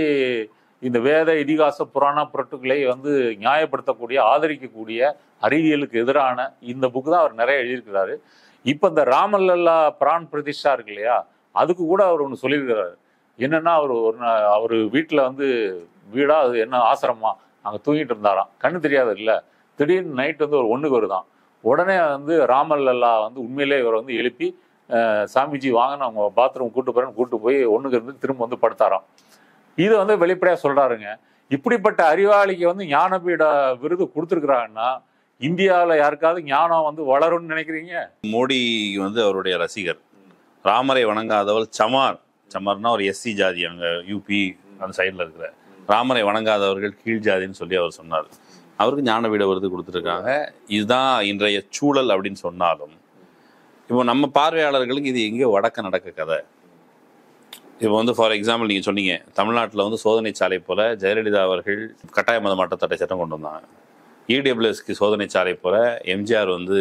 இந்த வேத இதிகாச புராண புரட்டுகளை வந்து நியாயப்படுத்தக்கூடிய, ஆதரிக்கக்கூடிய, அறிவியலுக்கு எதிரான இந்த புக்கு தான் அவர் நிறைய எழுதியிருக்கிறாரு. இப்போ இந்த ராமல்லல்லா பிரான் பிரதிஷ்டா இருக்கு இல்லையா, அதுக்கு கூட அவர் ஒன்று சொல்லியிருக்கிறாரு. என்னன்னா, அவர் வீட்டில் வந்து வீடா, அது என்ன ஆசிரமா, அங்கே தூங்கிட்டு இருந்தாராம், கண்ணு தெரியாது இல்லை. திடீர்னு நைட் வந்து ஒரு 1 வருதான். உடனே வந்து ராமல்லல்லா வந்து உண்மையிலே இவர் வந்து எழுப்பி, சாமிஜி வாங்கன்னு அவங்க பாத்ரூம் கூட்டு போய் 1 இருந்து திரும்ப வந்து படுத்தாராம். இது வந்து வெளிப்படையாக சொல்றாருங்க. இப்படிப்பட்ட அறிவாளிக்கு வந்து ஞானபீட விருது கொடுத்துருக்குறாங்கன்னா இந்தியாவில் யாருக்காவது ஞானம் வந்து வளரும்னு நினைக்கிறீங்க? மோடி வந்து அவருடைய ரசிகர். ராமரை வணங்காதவள் சமார்னா ஒரு எஸ்சி ஜாதி, அங்கே யூபி அந்த சைடில் இருக்கிற ராமரை வணங்காதவர்கள் கீழ் ஜாதின்னு சொல்லி அவர் சொன்னார். அவருக்கு ஞானபீட விருது கொடுத்துருக்காங்க. இதுதான் இன்றைய சூழல் அப்படின்னு சொன்னாலும், இப்போ நம்ம பார்வையாளர்களுக்கு இது எங்கேயோ வடக்க நடக்க கதை. இப்போ வந்து ஃபார் எக்ஸாம்பிள் நீங்கள் சொன்னீங்க, தமிழ்நாட்டில் வந்து சோதனை சாலை போல ஜெயலலிதா அவர்கள் கட்டாய மத மாற்ற தடை சட்டம் கொண்டு வந்தாங்க. இடபிள்யூஎஸ்க்கு சோதனை சாலை போல எம்ஜிஆர் வந்து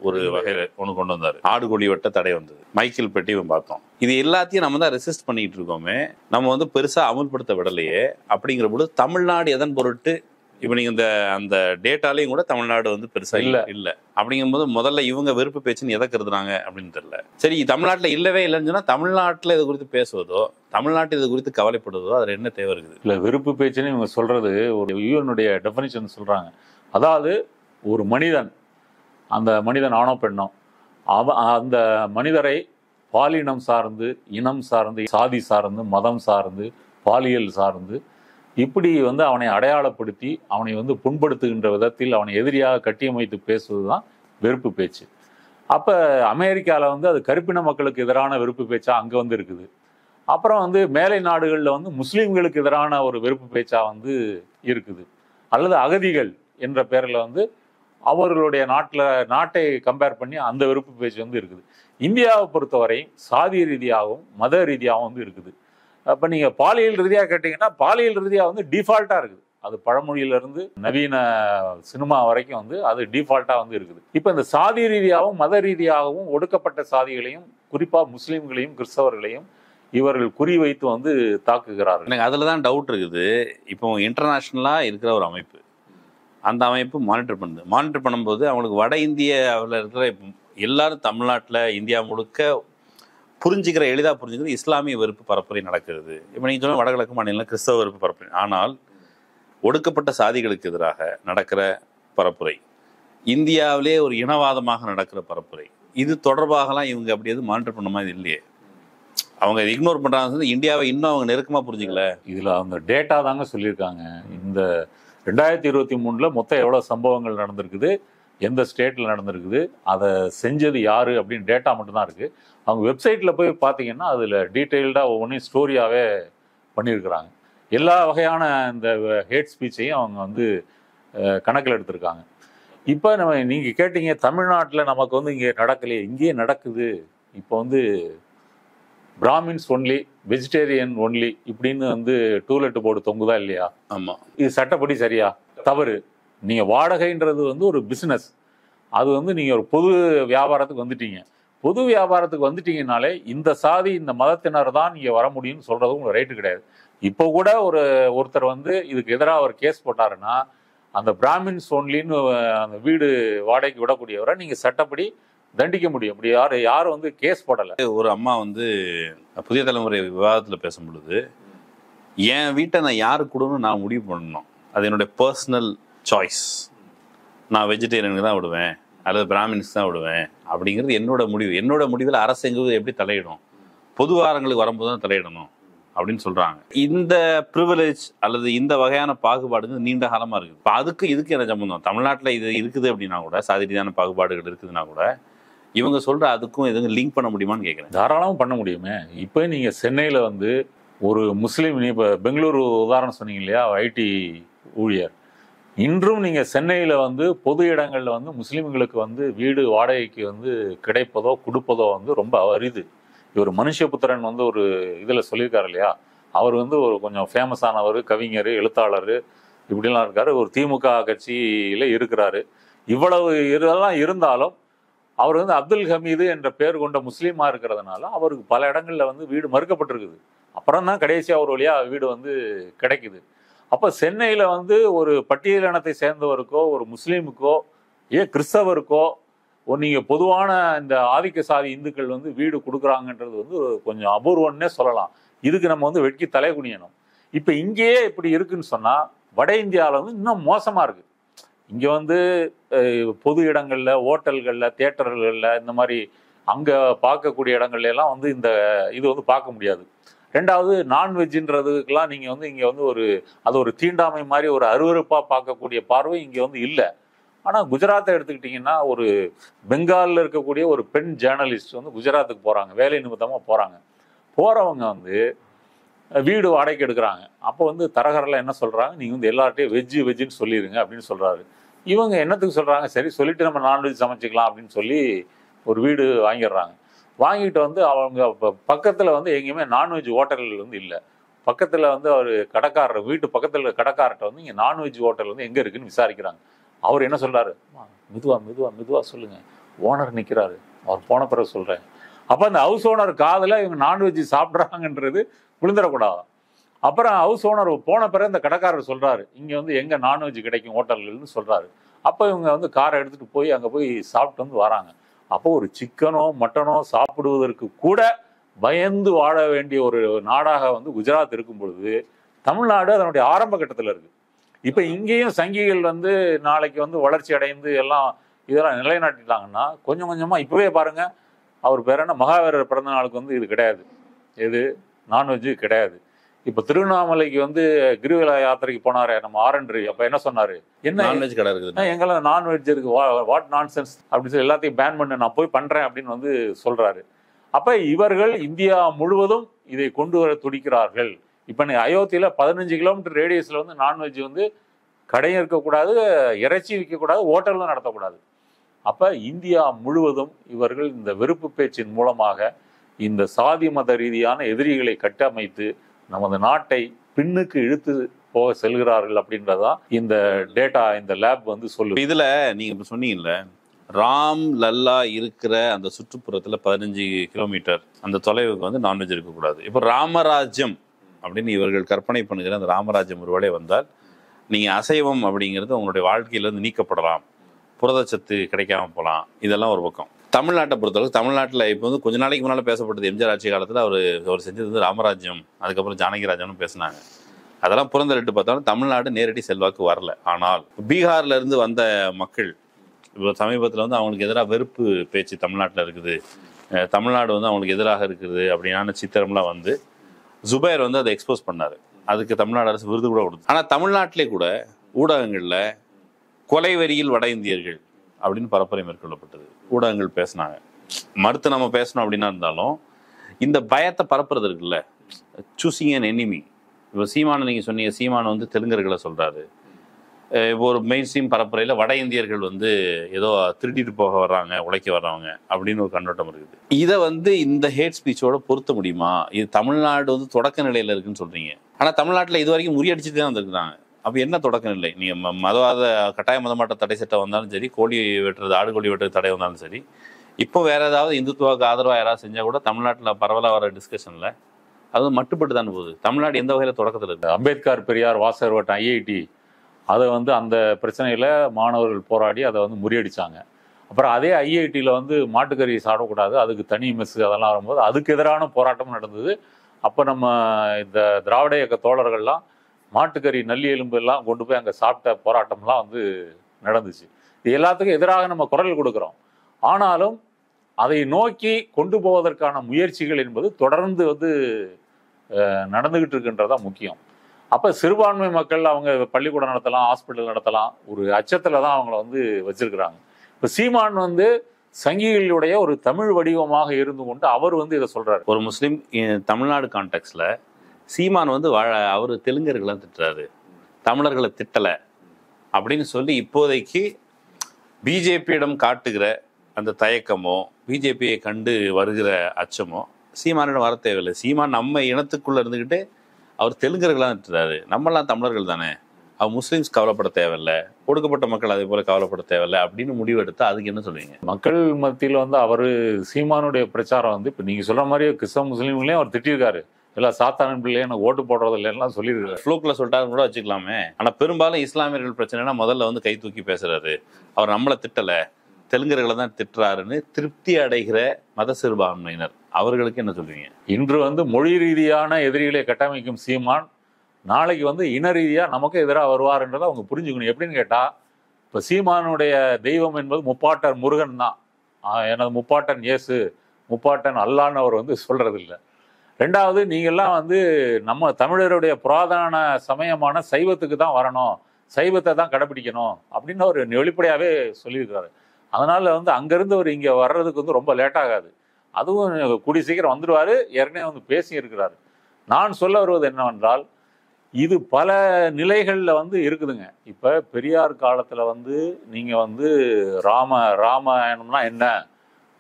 ஒரு வகையில் ஒன்று கொண்டு வந்தார். ஆடுகொழி வெட்ட தடை வந்தது, மைக்கேல் பெட்டியும் பார்த்தோம். இது எல்லாத்தையும் நம்ம தான் ரெசிஸ்ட் பண்ணிட்டு இருக்கோமே, நம்ம வந்து பெருசாக அமல்படுத்த விடலையே. அப்படிங்கிற பொழுது தமிழ்நாடு எதன் பொருட்டு, இப்போ நீங்கள் அந்த டேட்டாலையும் கூட தமிழ்நாடு வந்து பெருசாக இல்லை. அப்படிங்கும்போது முதல்ல இவங்க வெறுப்பு பேச்சுன்னு எதை கருதுறாங்க அப்படின்னு தெரியல. சரி, தமிழ்நாட்டில் இல்லவே இல்லைன்னு சொன்னால் தமிழ்நாட்டில் இது குறித்து பேசுவதோ, தமிழ்நாட்டில் இது குறித்து கவலைப்படுவதோ அதில் என்ன தேவை இருக்குது? இல்லை, வெறுப்பு பேச்சுன்னு இவங்க சொல்றது ஒரு யூஎனுடைய டெஃபினிஷன் சொல்றாங்க. அதாவது ஒரு மனிதன், அந்த மனிதன் ஆணோ பெண்ணோ, அந்த மனிதரை பாலினம் சார்ந்து, இனம் சார்ந்து, சாதி சார்ந்து, மதம் சார்ந்து, பாலியல் சார்ந்து, இப்படி வந்து அவனை அடையாளப்படுத்தி அவனை வந்து புண்படுத்துகின்ற விதத்தில் அவனை எதிரியாக கட்டியமைத்து பேசுவது தான் வெறுப்பு பேச்சு. அப்போ அமெரிக்காவில் வந்து அது கருப்பின மக்களுக்கு எதிரான வெறுப்பு பேச்சா அங்கே வந்து இருக்குது. அப்புறம் வந்து மேலை நாடுகளில் வந்து முஸ்லீம்களுக்கு எதிரான ஒரு வெறுப்பு பேச்சா வந்து இருக்குது. அல்லது அகதிகள் என்ற பேரில் வந்து அவர்களுடைய நாட்டை கம்பேர் பண்ணி அந்த வெறுப்பு பேச்சு வந்து இருக்குது. இந்தியாவை பொறுத்தவரை சாதி ரீதியாகவும் மத ரீதியாகவும் வந்து இருக்குது. அப்போ நீங்கள் பாலியல் ரீதியாக கேட்டிங்கன்னா பாலியல் ரீதியாக வந்து டிஃபால்ட்டாக இருக்குது. அது பழமொழியிலிருந்து நவீன சினிமா வரைக்கும் வந்து அது டிஃபால்ட்டாக வந்து இருக்குது. இப்போ இந்த சாதி ரீதியாகவும் மத ரீதியாகவும் ஒடுக்கப்பட்ட சாதிகளையும், குறிப்பாக முஸ்லீம்களையும் கிறிஸ்தவர்களையும் இவர்கள் குறிவைத்து வந்து தாக்குகிறார்கள். எனக்கு அதில் தான் டவுட் இருக்குது. இப்போ இன்டர்நேஷ்னலாக இருக்கிற ஒரு அமைப்பு, அந்த அமைப்பு மானிட்டர் பண்ணும்போது அவங்களுக்கு வட இந்தியாவில் இருக்கிற எல்லாரும் தமிழ்நாட்டில் இந்தியா முழுக்க எளிதாக புரிஞ்சுக்கிறது இஸ்லாமிய வெறுப்பு பரப்புரை நடக்கிறது. இப்போ நீங்கள் சொன்ன வடகிழக்கு மாநிலம் கிறிஸ்தவ வெறுப்பு பரப்புரை. ஆனால் ஒடுக்கப்பட்ட சாதிகளுக்கு எதிராக நடக்கிற பரப்புரை, இந்தியாவிலே ஒரு இனவாதமாக நடக்கிற பரப்புரை, இது தொடர்பாகலாம் இவங்க அப்படி எதுவும் மானிட்டர் பண்ண மாதிரி இல்லையே. அவங்க இக்னோர் பண்ணுறாங்க. இந்தியாவை இன்னும் அவங்க நெருக்கமாக புரிஞ்சுக்கல. இதில் அவங்க டேட்டா தாங்க சொல்லியிருக்காங்க. இந்த 2023 மொத்தம் எவ்வளோ சம்பவங்கள் நடந்திருக்குது, எந்த ஸ்டேட்டில் நடந்திருக்குது, அதை செஞ்சது யார் அப்படின்னு டேட்டா மட்டும்தான் இருக்குது. அவங்க வெப்சைட்டில் போய் பார்த்தீங்கன்னா அதில் டீட்டெயில்டாக ஒவ்வொன்றையும் ஸ்டோரியாகவே பண்ணியிருக்கிறாங்க. எல்லா வகையான இந்த ஹேட் ஸ்பீச்சையும் அவங்க வந்து கணக்கில் எடுத்திருக்காங்க. இப்போ நீங்கள் கேட்டீங்க தமிழ்நாட்டில் நமக்கு வந்து இங்கே நடக்கலையே, இங்கேயே நடக்குது. இப்போ வந்து பிராமின்ஸ் ஒன்லி, வெஜிடேரியன் ஒன்லி இப்படின்னு வந்து டூலெட் போர்டு தொங்குதா இல்லையா? ஆமாம். இது சட்டப்படி சரியா? தவறு. நீங்கள் வாடகைன்றது வந்து ஒரு பிஸ்னஸ். அது வந்து நீங்கள் ஒரு பொது வியாபாரத்துக்கு வந்துட்டீங்க. பொது வியாபாரத்துக்கு வந்துட்டீங்கனாலே இந்த சாதி இந்த மதத்தினர் தான் நீங்கள் வர முடியும்னு சொல்கிறது உங்களுக்கு ரைட்டு கிடையாது. இப்போ கூட ஒருத்தர் வந்து இதுக்கு எதிராக ஒரு கேஸ் போட்டாருன்னா அந்த பிராமின்ஸ் ஒன்லின்னு அந்த வீடு வாடகைக்கு விடக்கூடியவரை நீங்கள் சட்டப்படி தண்டிக்க முடியும். அப்படி யாரும் வந்து கேஸ் போடலை. ஒரு அம்மா வந்து புதிய தலைமுறை விவாதத்தில் பேசும் பொழுது, என் வீட்டை நான் யாருக்கு கொடுன்னு நான் முடிவு பண்ணணும், அது என்னுடைய பர்சனல் சாய்ஸ், நான் வெஜிடேரியனுக்கு தான் விடுவேன் அல்லது பிராமின்ஸ் தான் விடுவேன் அப்படிங்கிறது என்னோட முடிவு. என்னோட முடிவில் அரசு எங்கு எப்படி தலையிடும்? பொது வாரங்களுக்கு வரும்போது தான் தலையிடணும். அப்படின்னு சொல்றாங்க. இந்த ப்ரிவிலேஜ் அல்லது இந்த வகையான பாகுபாடுகள் நீண்ட காலமா இருக்குது. இப்போ அதுக்கு இதுக்கு என்ன சம்பந்தம்? தமிழ்நாட்டில் இது இருக்குது அப்படின்னா கூட, சாதி ரீதியான பாகுபாடுகள் இருக்குதுன்னா கூட, இவங்க சொல்ற அதுக்கும் எதுவும் லிங்க் பண்ண முடியுமான்னு கேட்குறேன். தாராளமாக பண்ண முடியுமே. இப்போ நீங்கள் சென்னையில் வந்து ஒரு முஸ்லீம், இப்போ பெங்களூரு உதாரணம் சொன்னீங்க இல்லையா, ஐடி ஊழியர், இன்றும் நீங்கள் சென்னையில் வந்து பொது இடங்களில் வந்து முஸ்லீம்களுக்கு வந்து வீடு வாடகைக்கு வந்து கிடைப்பதோ கொடுப்பதோ வந்து ரொம்ப அரிது. இவர் மனுஷபுத்திரன் வந்து ஒரு இதில் சொல்லியிருக்காரு இல்லையா, அவர் வந்து ஒரு கொஞ்சம் ஃபேமஸானவர், கவிஞர், எழுத்தாளர், இப்படிலாம் இருக்காரு. ஒரு திமுக கட்சியில் இருக்கிறாரு. இவ்வளவு இதெல்லாம் இருந்தாலும் அவர் வந்து அப்துல் ஹமீது என்ற பெயர் கொண்ட முஸ்லீமாக இருக்கிறதுனால அவருக்கு பல இடங்களில் வந்து வீடு மறுக்கப்பட்டிருக்குது. அப்புறம் தான் கடைசியாக ஒரு வழியாக வீடு வந்து கிடைக்குது. அப்போ சென்னையில் வந்து ஒரு பட்டியலினத்தை சேர்ந்தவருக்கோ, ஒரு முஸ்லீமுக்கோ, ஏன் கிறிஸ்தவருக்கோ, நீங்கள் பொதுவான இந்த ஆதிக்க சாதி இந்துக்கள் வந்து வீடு கொடுக்குறாங்கன்றது வந்து கொஞ்சம் அபூர்வம்னே சொல்லலாம். இதுக்கு நம்ம வந்து வெட்கி தலை குனியணும். இப்போ இங்கேயே இப்படி இருக்குன்னு சொன்னால் வட இந்தியாவில் வந்து இன்னும் மோசமாக இருக்குது. இங்கே வந்து பொது இடங்களில், ஹோட்டல்களில், தியேட்டர்களில், இந்த மாதிரி அங்கே பார்க்கக்கூடிய இடங்கள்ல எல்லாம் வந்து இந்த இது வந்து பார்க்க முடியாது. ரெண்டாவது, நான்வெஜ்ன்றதுக்கெல்லாம் நீங்கள் வந்து இங்கே வந்து அது ஒரு தீண்டாமை மாதிரி ஒரு அருவருப்பாக பார்க்கக்கூடிய பார்வை இங்கே வந்து இல்லை. ஆனால் குஜராத்தை எடுத்துக்கிட்டிங்கன்னா, ஒரு பெங்காலில் இருக்கக்கூடிய ஒரு பெண் ஜேர்னலிஸ்ட் வந்து குஜராத்துக்கு போகிறாங்க, வேலை நிமித்தமாக போகிறாங்க. போகிறவங்க வந்து வீடு வாடகைக்கு எடுக்கிறாங்க. அப்போ வந்து தரகரில் என்ன சொல்கிறாங்க, நீங்கள் வந்து எல்லார்ட்டையும் வெஜ்ஜுன்னு சொல்லிடுங்க அப்படின்னு சொல்கிறாரு. இவங்க என்னத்துக்கு சொல்கிறாங்க, சரி சொல்லிவிட்டு நம்ம நான்வெஜ் சமைச்சிக்கலாம் அப்படின்னு சொல்லி ஒரு வீடு வாங்கிடுறாங்க. வாங்கிட்டு வந்து அவங்க பக்கத்தில் வந்து எங்கேயுமே நான்வெஜ் ஹோட்டல்கள் வந்து இல்லை. பக்கத்தில் வந்து அவர் கடைக்காரர் வீட்டு பக்கத்தில் கடைக்காரர்கிட்ட வந்து இங்கே நான்வெஜ் ஹோட்டல் வந்து எங்கே இருக்குதுன்னு விசாரிக்கிறாங்க. அவர் என்ன சொல்கிறாரு, மெதுவாக சொல்லுங்கள், ஓனர் நிற்கிறாரு, அவர் போன பிறகு சொல்கிறேன். அப்போ அந்த ஹவுஸ் ஓனர் காதில் இவங்க நான்வெஜ் சாப்பிட்றாங்கன்றது விழுந்துடக்கூடாது. அப்புறம் ஹவுஸ் ஓனர் போன பிறகு இந்த கடைக்காரர் சொல்கிறாரு, இங்கே வந்து எங்கே நான்வெஜ் கிடைக்கும் ஹோட்டல்கள்னு சொல்கிறாரு. அப்போ இவங்க வந்து காரை எடுத்துகிட்டு போய் அங்கே போய் சாப்பிட்டு வந்து வராங்க. அப்போ ஒரு சிக்கனோ மட்டனோ சாப்பிடுவதற்கு கூட பயந்து வாழ வேண்டிய ஒரு நாடாக வந்து குஜராத் இருக்கும் பொழுது, தமிழ்நாடு அதனுடைய ஆரம்ப கட்டத்தில் இருக்குது. இப்போ இங்கேயும் சங்கிகள் வந்து நாளைக்கு வந்து வளர்ச்சி அடைந்து எல்லாம் இதெல்லாம் நிலைநாட்டிட்டாங்கன்னா கொஞ்சம் கொஞ்சமாக இப்போவே பாருங்கள், அவர் பேர் என்ன, மகாவீரர் பிறந்த நாளுக்கு வந்து இது கிடையாது, எது நான்வெஜ்ஜு கிடையாது. இப்போ திருவண்ணாமலைக்கு வந்து கிரிவல யாத்திரைக்கு போனாரு நம்ம ஆரன்றி, அப்போ என்ன சொன்னார், என்ன நான்வெஜ் கடை இருக்குது, எங்கெல்லாம் நான்வெஜ் இருக்குது, வாட் நான்சென்ஸ் அப்படின்னு சொல்லி எல்லாத்தையும் பேன் பண்ண, நான் போய் பண்ணுறேன் அப்படின்னு வந்து சொல்கிறாரு. அப்போ இவர்கள் இந்தியா முழுவதும் இதை கொண்டு வர துடிக்கிறார்கள். இப்போ நீ அயோத்தியில் 15 கிலோமீட்டர் ரேடியஸில் வந்து நான்வெஜ் வந்து கடையும் இருக்கக்கூடாது, இறைச்சி விற்கக்கூடாது, ஹோட்டலும் நடத்தக்கூடாது. அப்போ இந்தியா முழுவதும் இவர்கள் இந்த வெறுப்பு பேச்சின் மூலமாக இந்த சாதி மத ரீதியான எதிரிகளை கட்டமைத்து நமது நாட்டை பின்னுக்கு இழுத்து போக செல்கிறார்கள் அப்படின்றதான் இந்த டேட்டா, இந்த லேப் வந்து சொல்லுது. இதுல நீங்க இப்ப சொன்னீங்கல்ல, ராம் லல்லா இருக்கிற அந்த சுற்றுப்புறத்துல 15 கிலோமீட்டர் அந்த தொலைவுக்கு வந்து நான்வெஜ் இருக்கக்கூடாது. இப்போ ராமராஜ்யம் அப்படின்னு இவர்கள் கற்பனை பண்ணுகிற அந்த ராமராஜ்யம் ஒருவேளை வந்தால் நீங்க அசைவம் அப்படிங்கிறது உங்களுடைய வாழ்க்கையில இருந்து நீக்கப்படலாம், புரதச்சத்து கிடைக்காம போகலாம். இதெல்லாம் ஒரு பக்கம். தமிழ்நாட்டை பொறுத்தளவுக்கு தமிழ்நாட்டில் இப்போ வந்து கொஞ்ச நாளைக்கு முன்னால் பேசப்பட்டது, எம்ஜிஆர் ஆட்சி காலத்தில் அவர் செஞ்சது வந்து ராமராஜ்யம், அதுக்கப்புறம் ஜானகிராஜன் பேசினாங்க. அதெல்லாம் புறந்தளிட்டு பார்த்தாலும் தமிழ்நாடு நேரடி செல்வாக்கு வரல. ஆனால் பீகார்ல இருந்து வந்த மக்கள் இப்போ சமீபத்தில் வந்து அவங்களுக்கு எதிராக வெறுப்பு பேச்சு தமிழ்நாட்டில் இருக்குது, தமிழ்நாடு வந்து அவங்களுக்கு எதிராக இருக்குது அப்படியான சித்திரம்லாம் வந்து ஜுபைர் வந்து அதை எக்ஸ்போஸ் பண்ணார். அதுக்கு தமிழ்நாடு அரசு விருது கூட கொடுத்து. ஆனால் தமிழ்நாட்டிலே கூட ஊடகங்களில் கொலை வரியில் வட இந்தியர்கள் அப்படின்னு பரப்புரை மேற்கொள்ளப்பட்டது. ஊடகங்கள் பேசினாங்க. மறுத்து நம்ம பேசணும் அப்படின்னா இருந்தாலும் இந்த பயத்தை பரப்புறது இருக்குல்ல, சூசிங் அன் எனிமி. இப்போ சீமானை நீங்கள் சொன்னீங்க, சீமானை வந்து தெலுங்கர்களை சொல்கிறாரு. இப்போ ஒரு மெயின் ஸ்ட்ரீம் பரப்புரையில் வட இந்தியர்கள் வந்து ஏதோ திருடிட்டு போக வர்றாங்க, உழைக்க வர்றவங்க அப்படின்னு ஒரு கண்ணோட்டம் இருக்குது. இதை வந்து இந்த ஹேட் ஸ்பீச்சோட பொருத்த முடியுமா? இது தமிழ்நாடு வந்து தொடக்க நிலையில் இருக்குன்னு சொல்கிறீங்க, ஆனால் தமிழ்நாட்டில் இது வரைக்கும் முறியடிச்சுட்டு தான் வந்துருக்குறாங்க. அப்போ என்ன தொடக்க நிலை? நீங்கள் மதவாத கட்டாய மதமாட்ட தடை சட்டம் வந்தாலும் சரி, கோழி வெட்டுறது, ஆடு கோழி வெட்டுறது தடை வந்தாலும் சரி, இப்போ வேற ஏதாவது இந்துத்துவாக்கு ஆதரவாக யாராவது செஞ்சால் கூட தமிழ்நாட்டில் பரவலாக வர டிஸ்கஷனில் அது மட்டுப்பட்டு தான் போகுது. தமிழ்நாடு எந்த வகையில் தொடக்கத்தில் இருக்குது? அம்பேத்கர் பெரியார் வாசகர் வட்டம் ஐஐடி அதை வந்து அந்த பிரச்சனையில் மாணவர்கள் போராடி அதை வந்து முறியடித்தாங்க. அப்புறம் அதே ஐஐடியில் வந்து மாட்டுக்கறி சாப்பிடக்கூடாது, அதுக்கு தனி மெஸ்ஸு அதெல்லாம் வரும்போது அதுக்கு எதிரான போராட்டமும் நடந்தது. அப்போ நம்ம இந்த திராவிட இயக்க தோழர்கள்லாம் மாட்டுக்கறி நல்லி எலும்பு எல்லாம் கொண்டு போய் அங்கே சாப்பிட்ட போராட்டம்லாம் வந்து நடந்துச்சு. இது எல்லாத்துக்கும் எதிராக நம்ம குரல் கொடுக்குறோம். ஆனாலும் அதை நோக்கி கொண்டு போவதற்கான முயற்சிகள் என்பது தொடர்ந்து வந்து நடந்துகிட்டு இருக்குன்றதான் முக்கியம். அப்போ சிறுபான்மை மக்கள் அவங்க பள்ளிக்கூடம் நடத்தலாம், ஹாஸ்பிட்டல் நடத்தலாம், ஒரு அச்சத்தில் தான் அவங்கள வந்து வச்சிருக்கிறாங்க. இப்போ சீமான் வந்து சங்கிகளுடைய ஒரு தமிழ் வடிவமாக இருந்து கொண்டு அவர் வந்து இதை சொல்றாரு. ஒரு முஸ்லீம் தமிழ்நாடு கான்டெக்ட்ல சீமான் வந்து அவர் தெலுங்கர்களை திட்டுறாரு, தமிழர்களை திட்டலை அப்படின்னு சொல்லி இப்போதைக்கு பிஜேபியிடம் காட்டுகிற அந்த தயக்கமோ பிஜேபியை கண்டு வருகிற அச்சமோ சீமானிடம் வர தேவையில்லை. சீமான் நம்ம இனத்துக்குள்ள இருந்துக்கிட்டு அவர் தெலுங்கர்களாக திட்டுறாரு, நம்மளாம் தமிழர்கள் தானே, அவர் முஸ்லீம்ஸ் கவலைப்பட தேவையில்லை, ஒடுக்கப்பட்ட மக்கள் அதே போல கவலைப்பட தேவையில்லை அப்படின்னு முடிவெடுத்தா அதுக்கு என்ன சொல்லுவீங்க? மக்கள் மத்தியில் வந்து அவர் சீமானுடைய பிரச்சாரம் வந்து இப்போ நீங்கள் சொல்ற மாதிரி கிறிஸ்தவ முஸ்லீம்களையும் அவர் திட்டிருக்காரு, எல்லாம் சாத்தானின் பிள்ளையே எனக்கு ஓட்டு போடுறது இல்லைன்னா சொல்லியிருக்காரு. ஃப்ளூக்கில் சொல்லிட்டாரு கூட வச்சுக்கலாமே. ஆனால் பெரும்பாலும் இஸ்லாமியர்கள் பிரச்சனைனா முதல்ல வந்து கை தூக்கி பேசுறாரு, அவர் நம்மளை திட்டலை தெலுங்கர்களை தான் திட்டுறாருன்னு திருப்தி அடைகிற மத சிறுபான்மையினர் அவர்களுக்கு என்ன சொல்லுவீங்க? இன்று வந்து மொழி ரீதியான எதிரிகளை கட்டமைக்கும் சீமான் நாளைக்கு வந்து இன ரீதியாக நமக்கு எதிராக வருவார்ன்றதை அவங்க புரிஞ்சுக்கணும். எப்படின்னு கேட்டால், இப்போ சீமானுடைய தெய்வம் என்பது முப்பாட்டன் முருகன் தான், எனது முப்பாட்டன் இயேசு, முப்பாட்டன் அல்லான்னு அவர் வந்து சொல்றதில்லை. ரெண்டாவது, நீங்கள்லாம் வந்து நம்ம தமிழருடைய புராதன சமயமான சைவத்துக்கு தான் வரணும், சைவத்தை தான் கடைப்பிடிக்கணும் அப்படின்னு அவர் வெளிப்படையாகவே சொல்லியிருக்கிறாரு. அதனால வந்து அங்கேருந்து அவர் இங்கே வர்றதுக்கு வந்து ரொம்ப லேட் ஆகாது, அதுவும் கூடி சீக்கிரம் வந்துடுவார். ஏற்கனவே வந்து பேசி இருக்கிறாரு. நான் சொல்ல வருவது என்னவென்றால், இது பல நிலைகளில் வந்து இருக்குதுங்க. இப்போ பெரியார் காலத்தில் வந்து நீங்கள் வந்து ராமாயணம்னா என்ன,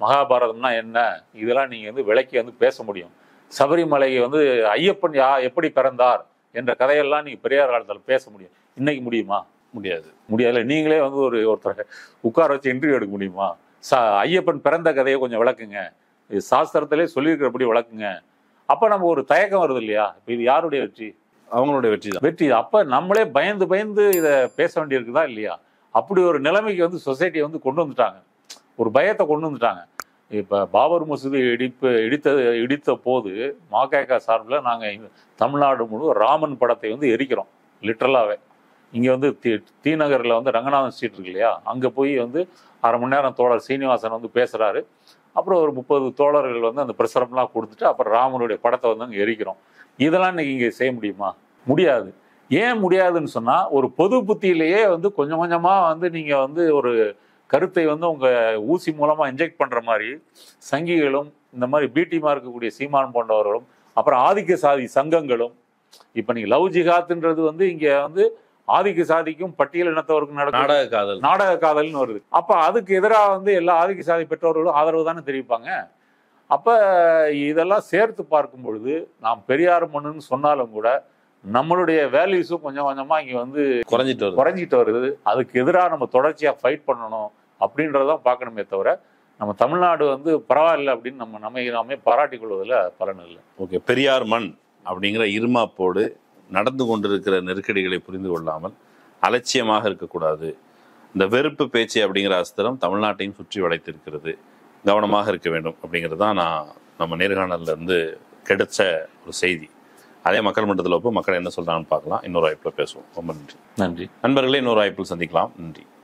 மகாபாரதம்னா என்ன, இதெல்லாம் நீங்கள் வந்து விளக்கி வந்து பேச முடியும். சபரிமலை வந்து ஐயப்பன் எப்படி பிறந்தார் என்ற கதையெல்லாம் நீங்கள் பெரியார் காலத்தில் பேச முடியும். இன்னைக்கு முடியுமா? முடியாது. நீங்களே வந்து ஒருத்தரை உட்கார வச்சு இன்டர்வியூ எடுக்க முடியுமா? ஐயப்பன் பிறந்த கதையை கொஞ்சம் விளக்குங்க, இது சாஸ்திரத்திலே சொல்லியிருக்கிறபடி விளக்குங்க. அப்போ நம்ம ஒரு தயக்கம் வருது இல்லையா? இப்போ இது யாருடைய வெற்றி? அவங்களுடைய வெற்றி. அப்போ நம்மளே பயந்து இதை பேச வேண்டியிருக்குதா இல்லையா? அப்படி ஒரு நிலைமைக்கு வந்து சொசைட்டியை வந்து கொண்டு வந்துட்டாங்க, ஒரு பயத்தை கொண்டு வந்துட்டாங்க. இப்போ பாபர் மசூதி இடித்த போது மாகாக சார்பில் நாங்கள் தமிழ்நாடு முழு ராமன் படத்தை வந்து எரிக்கிறோம், லிட்ரலாகவே. இங்கே வந்து டி நகரில் வந்து ரங்கநாதன் ஸ்ட்ரீட் இருக்கு இல்லையா, அங்கே போய் வந்து அரை மணி நேரம் தோழர் சீனிவாசன் வந்து பேசுகிறாரு. அப்புறம் ஒரு 30 தோழர்கள் வந்து அந்த பிரசுரம்லாம் கொடுத்துட்டு அப்புறம் ராமனுடைய படத்தை வந்து அங்கே எரிக்கிறோம். இதெல்லாம் இன்னைக்கு இங்கே செய்ய முடியுமா? முடியாது. ஏன் முடியாதுன்னு சொன்னால், ஒரு பொது புத்தியிலேயே வந்து கொஞ்சம் கொஞ்சமாக வந்து நீங்கள் வந்து ஒரு கருத்தை வந்து உங்கள் ஊசி மூலமாக இன்ஜெக்ட் பண்ணுற மாதிரி சங்கிகளும் இந்த மாதிரி பிடிமா இருக்கக்கூடிய சீமான் போன்றவர்களும் அப்புறம் ஆதிக்க சாதி சங்கங்களும், இப்போ நீங்கள் லவ் ஜிகாத்ன்றது வந்து இங்கே வந்து ஆதிக்க சாதிக்கும் பட்டியல் இனத்தவருக்கும் நடக்கும் நாடக காதல்னு வருது. அப்போ அதுக்கு எதிராக வந்து எல்லா ஆதிக்க சாதி பெற்றவர்களும் ஆதரவு தானே தெரிவிப்பாங்க. அப்போ இதெல்லாம் சேர்த்து பார்க்கும் பொழுது நாம் பெரியார் மண்ணுன்னு சொன்னாலும் கூட நம்மளுடைய வேல்யூஸும் கொஞ்சம் கொஞ்சமாக இங்கே வந்து குறைஞ்சிட்டு வருது. அதுக்கு எதிராக நம்ம தொடர்ச்சியாக ஃபைட் பண்ணணும் அப்படின்றதான் பார்க்கணுமே தவிர, நம்ம தமிழ்நாடு வந்து பரவாயில்லை அப்படின்னு நாமே பாராட்டிக் கொள்வதில் பலன் இல்லை. ஓகே, பெரியார் மண் அப்படிங்கிற இருமாப்போடு நடந்து கொண்டிருக்கிற நெருக்கடிகளை புரிந்து கொள்ளாமல் அலட்சியமாக இருக்கக்கூடாது. இந்த வெறுப்பு பேச்சு அப்படிங்கிற அஸ்திரம் தமிழ்நாட்டையும் சுற்றி வளைத்திருக்கிறது, கவனமாக இருக்க வேண்டும் அப்படிங்கிறது தான் நம்ம நேர்காணல்ல இருந்து கிடைச்ச ஒரு செய்தி. அதே மக்கள் மன்றத்தில் வைப்போம், மக்கள் என்ன சொல்றாங்கன்னு பார்க்கலாம். இன்னொரு வாய்ப்பில் பேசுவோம். ரொம்ப நன்றி. நன்றி நண்பர்களே, இன்னொரு வாய்ப்பில் சந்திக்கலாம். நன்றி.